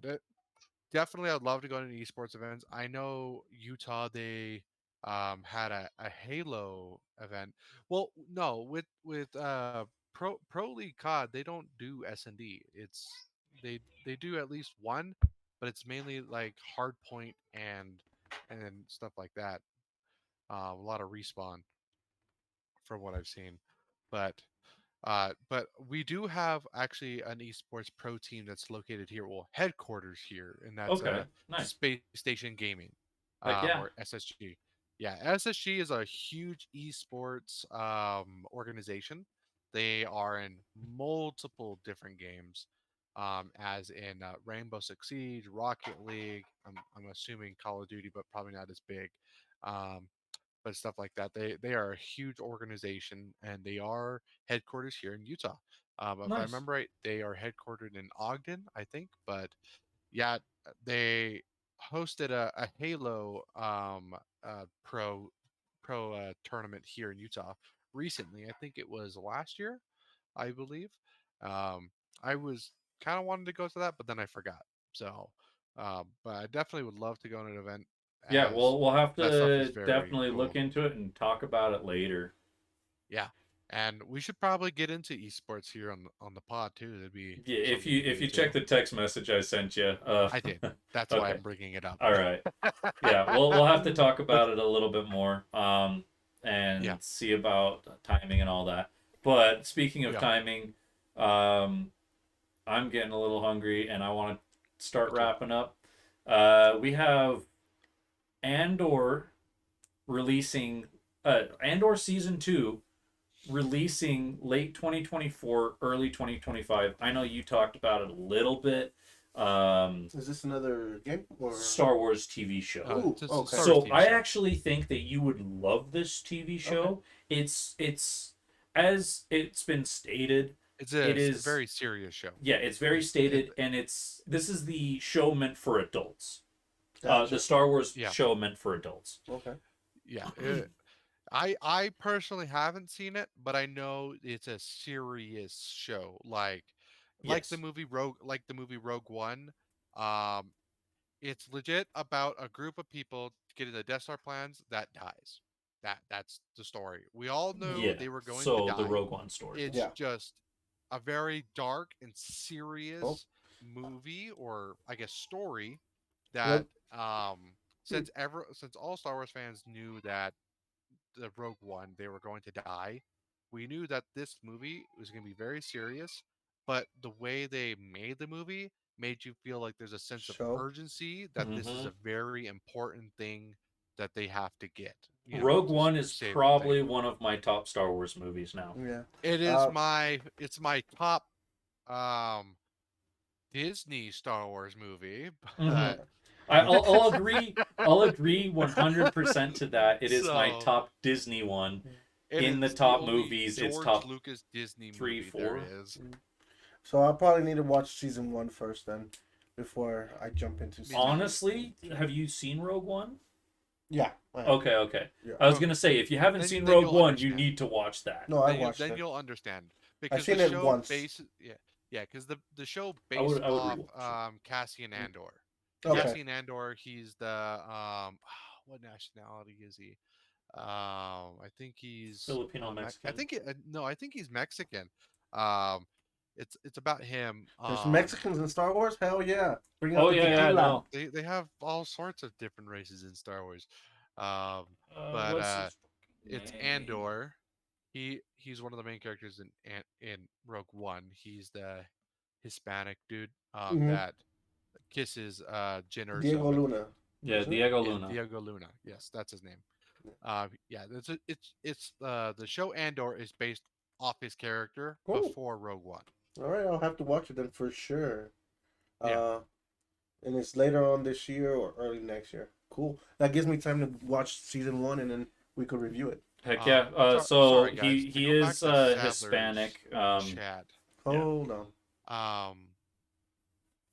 definitely. I'd love to go to esports events. I know Utah. They had a Halo event. Well, no, with Pro League COD, they don't do S&D. They do at least one, but it's mainly like hardpoint and stuff like that. A lot of respawn from what I've seen, but but we do have actually an esports pro team that's located here, well, headquarters here, and that's Okay, nice. Space Station Gaming, Heck yeah. or SSG. Yeah, SSG is a huge esports organization. They are in multiple different games, as in Rainbow Six Siege, Rocket League. I'm assuming Call of Duty, but probably not as big. Um, but stuff like that. They are a huge organization, and they are headquarters here in Utah. If I Nice. remember right, they are headquartered in Ogden, I think. But yeah, they hosted a Halo pro tournament here in Utah recently. I think it was last year, I believe. Um, I was kind of wanted to go to that, but then I forgot. So, but I definitely would love to go to an event, Yeah, as we'll have that stuff is to very definitely look cool. into it and talk about it later. Yeah, and we should probably get into esports here on the pod too. That'd be Yeah, something to if do you check too. the text message I sent you, I did. That's why okay, I'm bringing it up. all right, yeah, we'll have to talk about it a little bit more, Yeah, and see about timing and all that. But speaking of yeah, timing, I'm getting a little hungry and I want to me start too. wrapping up. We have Andor releasing, Andor season 2 releasing late 2024, early 2025. I know you talked about it a little bit. Is this another game or? Star Wars TV show. Ooh, It's a okay, Star Wars So TV I show. actually think that you would love this TV okay. show. It's as it's been stated, It's it a is, very serious show. yeah, it's very It, stated, and it's this is the show meant for adults. The Gotcha. Star Wars yeah, show meant for adults. Okay. yeah. I personally haven't seen it, but I know it's a serious show. Yes. Like the movie Rogue One. Um, it's legit about a group of people getting the Death Star plans that dies. That's the story. We all know Yeah. they were going to So the die. Rogue One story. It's Yeah. just a very dark and Cool. serious movie, or I guess story, that Well, hmm. since all Star Wars fans knew that the Rogue One they were going to die, we knew that this movie was going to be very serious, but the way they made the movie made you feel like there's a sense of Show. urgency that this is Hmm. a very important thing that they have to get, Rogue to One is save the thing. probably one of my top Star Wars movies now. Yeah. It is Uh, my top um Disney Star Wars movie, Hmm. but I'll agree. I'll agree 100% to that. It is my so top Disney one. it In the is the top only movies, it's George top Lucas Disney three, movie there four. is. so I'll probably need to watch season one first then, before I jump into Me season. too. Honestly, have you seen Rogue One? Yeah. I have. Okay, okay. Yeah. I was Oh, gonna say if you haven't then seen then Rogue you'll One, you understand. need to watch that. No, I watched Then it. you'll understand I've because the seen it show once. base yeah, because the show based I would off rewatch it. Cassian Andor. Yeah, Okay. Cassian Andor, he's the what nationality is he? I think he's Filipino I Mexican. think no, I think he's Mexican. Um, it's about him. There's Mexicans in Star Wars. Hell yeah! Bring out Oh the yeah, yeah, tequila. no. they have all sorts of different races in Star Wars. Um, but What's his it's name? Andor. He's one of the main characters in Rogue One. He's the Hispanic dude Hmm. that kisses Jyn Diego Erso. Luna, Yeah, isn't it? Diego Yeah, Luna. Diego Luna. Yes, that's his name. Yeah, it's the show Andor is based off his character Cool. before Rogue One. All right, I'll have to watch it then for sure. Yeah, Uh, and it's later on this year or early next year. Cool. That gives me time to watch season one, and then we could review it. Heck yeah. So Sorry guys, to he go back is to Sadler's Hispanic. chat. Yeah, Hold on. Um, I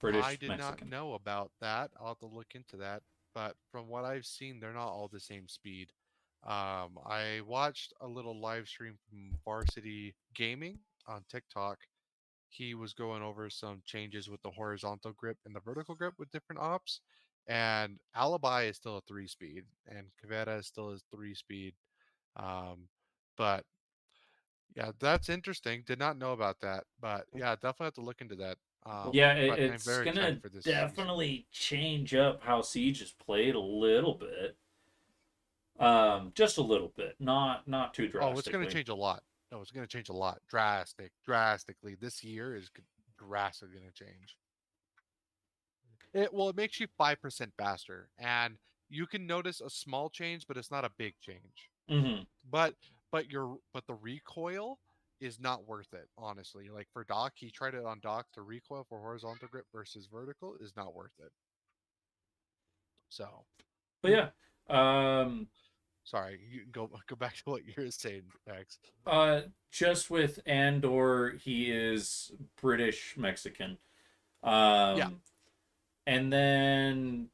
British did not Mexican. know about that. I'll have to look into that. But from what I've seen, they're not all the same speed. I watched a little live stream from Varsity Gaming on TikTok. he was going over some changes with the horizontal grip and the vertical grip with different ops. And Alibi is still a 3-speed, and Cavetta is still a 3-speed. Um, but yeah, that's interesting. Did not know about that, but yeah, definitely have to look into that. Yeah, But I'm it's very gonna excited for this season. definitely change up how Siege is played a little bit. Just a little bit, not too Oh, it's going to drastically. change a lot. No, it's going to change a lot. Drastically. This year is drastically going to change. It makes you 5% faster, and you can notice a small change, but it's not a big change. Hmm. But but the recoil is not worth it, honestly. Like for Doc, he tried it on Doc. The recoil for horizontal grip versus vertical is not worth it. So But yeah, um, sorry, you can go back to what you were saying, Max. just with Andor, he is British Mexican. Yeah. Um, and then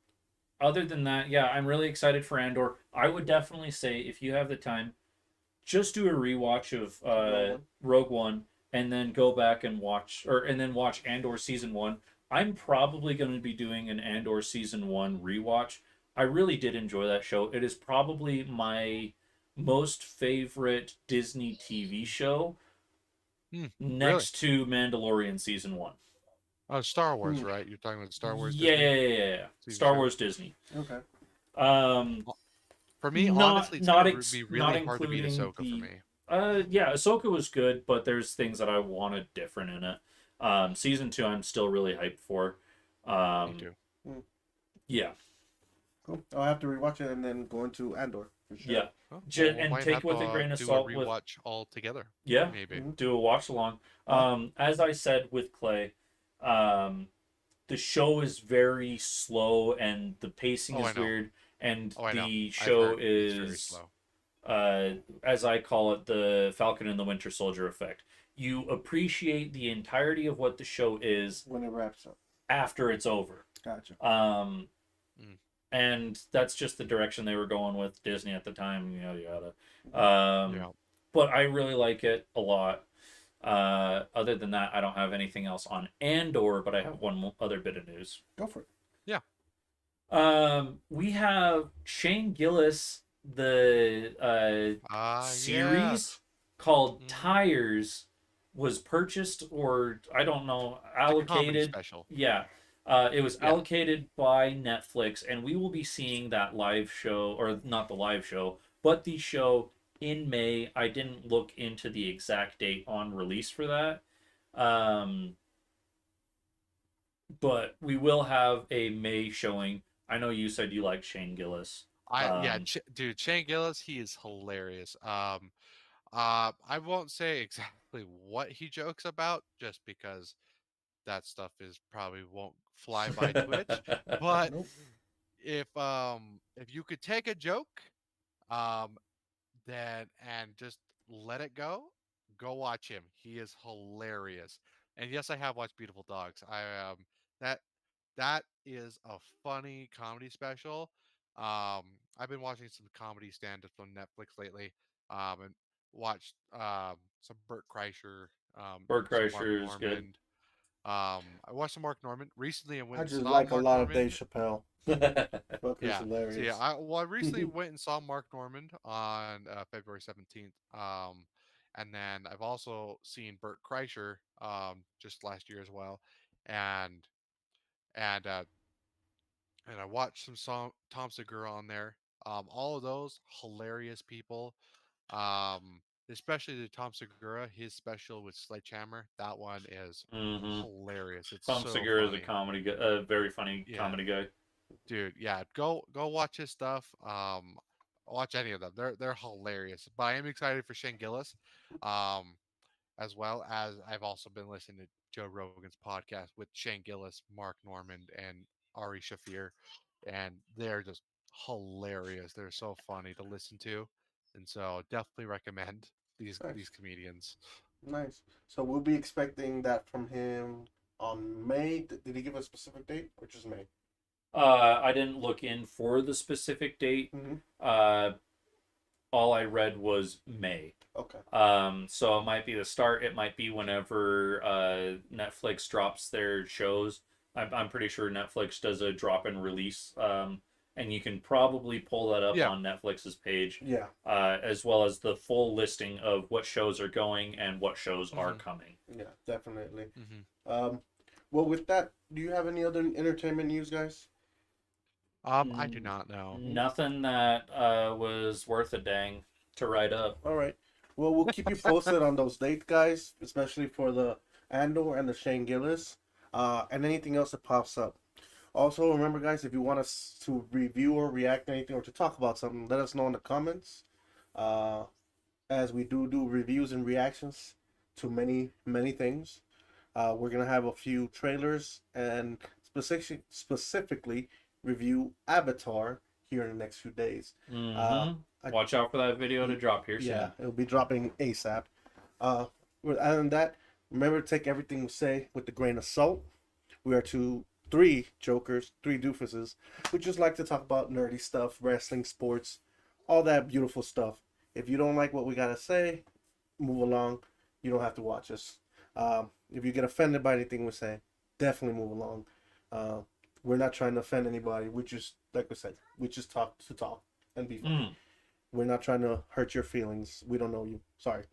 other than that, yeah, I'm really excited for Andor. I would definitely say if you have the time, just do a rewatch of Rogue One and then go back and watch Andor season 1. I'm probably going to be doing an Andor season 1 rewatch. I really did enjoy that show. It is probably my most favorite Disney TV show Really? next to Mandalorian season 1. Oh, Star Wars, Hmm. right? You're talking about Star Wars Yeah, Disney yeah, yeah, yeah. TV Star show. Wars Disney. Okay. Um, For me, not honestly, it's not gonna ex- be not really hard to beat including Ahsoka for the me. yeah, Ahsoka was good, but there's things that I wanted different in it. Season 2 I'm still really hyped for. Me Um, too. Hmm. yeah, Cool. I'll have to rewatch it and then go into Andor for sure. yeah. Oh, well, we And might take have it with a to grain of do a salt with rewatch all together. yeah, Maybe. Mm-hmm. do a watch along. Yeah. As I said with Clay, um, the show is very slow and the pacing Oh, I is know. weird and Oh, I know. the I've show heard it's very is slow. as I call it, the Falcon and the Winter Soldier effect. You appreciate the entirety of what the show is When it wraps up. after it's over. Gotcha. Um, Mm. and that's just the direction they were going with Disney at the time, yada yada. Yeah. But I really like it a lot. Other than that, I don't have anything else on Andor, but I have one other bit of news. Go for it. Yeah. We have Shane Gillis, the Yeah. series called Mhm. Tires was purchased or I don't know It's a comedy allocated. special. Yeah, it was Yeah. allocated by Netflix, and we will be seeing that live show or not the live show, but the show in May. I didn't look into the exact date on release for that. Um, but we will have a May showing. I know you said you like Shane Gillis. Yeah, Um, dude, Shane Gillis, he is hilarious. I won't say exactly what he jokes about, just because that stuff is probably won't fly by Twitch. But Nope. if you could take a joke, um, then and just let it go watch him. He is hilarious. And yes, I have watched Beautiful Dogs. That that is a funny comedy special. I've been watching some comedy stand-ups on Netflix lately, and watched some Burt Kreischer, Bert some Mark Kreischer is good. Norman. I watched some Mark Norman recently and went I and just saw like a Mark lot of Dave Norman. Chappelle. Fuck is Yeah. So yeah, hilarious. I recently went and saw Mark Normand on February 17th. And then I've also seen Burt Kreischer just last year as well. And and uh and I watched some Tom Segura on there. All of those hilarious people. Um Especially the Tom Segura, his special with Sledgehammer. That one is Hmm. hilarious. It's Tom so Segura is a funny. comedy guy, a very funny Yeah. comedy guy. Dude, yeah, go watch his stuff. Watch any of them. They're hilarious. But I am excited for Shane Gillis, um, as well as I've also been listening to Joe Rogan's podcast with Shane Gillis, Mark Normand, and Ari Shafir, and they're just hilarious. They're so funny to listen to, and so definitely recommend these Nice. comedians. Nice. So we'll be expecting that from him on May. Did he give a specific date or just May? I didn't look in for the specific date. Mm-hmm. Uh, all I read was May. Okay. So it might be the start. It might be whenever Netflix drops their shows. I'm pretty sure Netflix does a drop and release. And you can probably pull that up Yeah. on Netflix's page. Yeah. As well as the full listing of what shows are going and what shows are coming. Yeah, definitely. Mm-hmm. Well, with that, do you have any other entertainment news, guys? I do not know. Nothing that was worth a dang to write up. All right. Well, we'll keep you posted on those dates, guys, especially for the Andor and the Shane Gillis, and anything else that pops up. Also, remember, guys, if you want us to review or react to anything or to talk about something, let us know in the comments. As we do reviews and reactions to many things. We're gonna have a few trailers and specifically review Avatar here in the next few days. Watch out for that video to drop here soon. Yeah, it'll be dropping ASAP. Other than that, remember to take everything we say with a grain of salt. We are three jokers, three doofuses. We just like to talk about nerdy stuff, wrestling, sports, all that beautiful stuff. If you don't like what we gotta say, move along. You don't have to watch us. If you get offended by anything we say, definitely move along. We're not trying to offend anybody. We just, like I said, we just talk to talk and be fun. We're not trying to hurt your feelings. We don't know you. Sorry.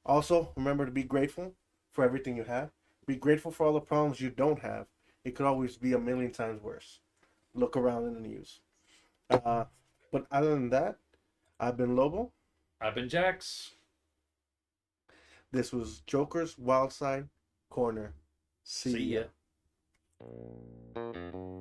Also, remember to be grateful for everything you have. Be grateful for all the problems you don't have. It could always be a million times worse. Look around in the news. But other than that, I've been Lobo. I've been Jax. This was Joker's Wild Side Corner. See ya. ya.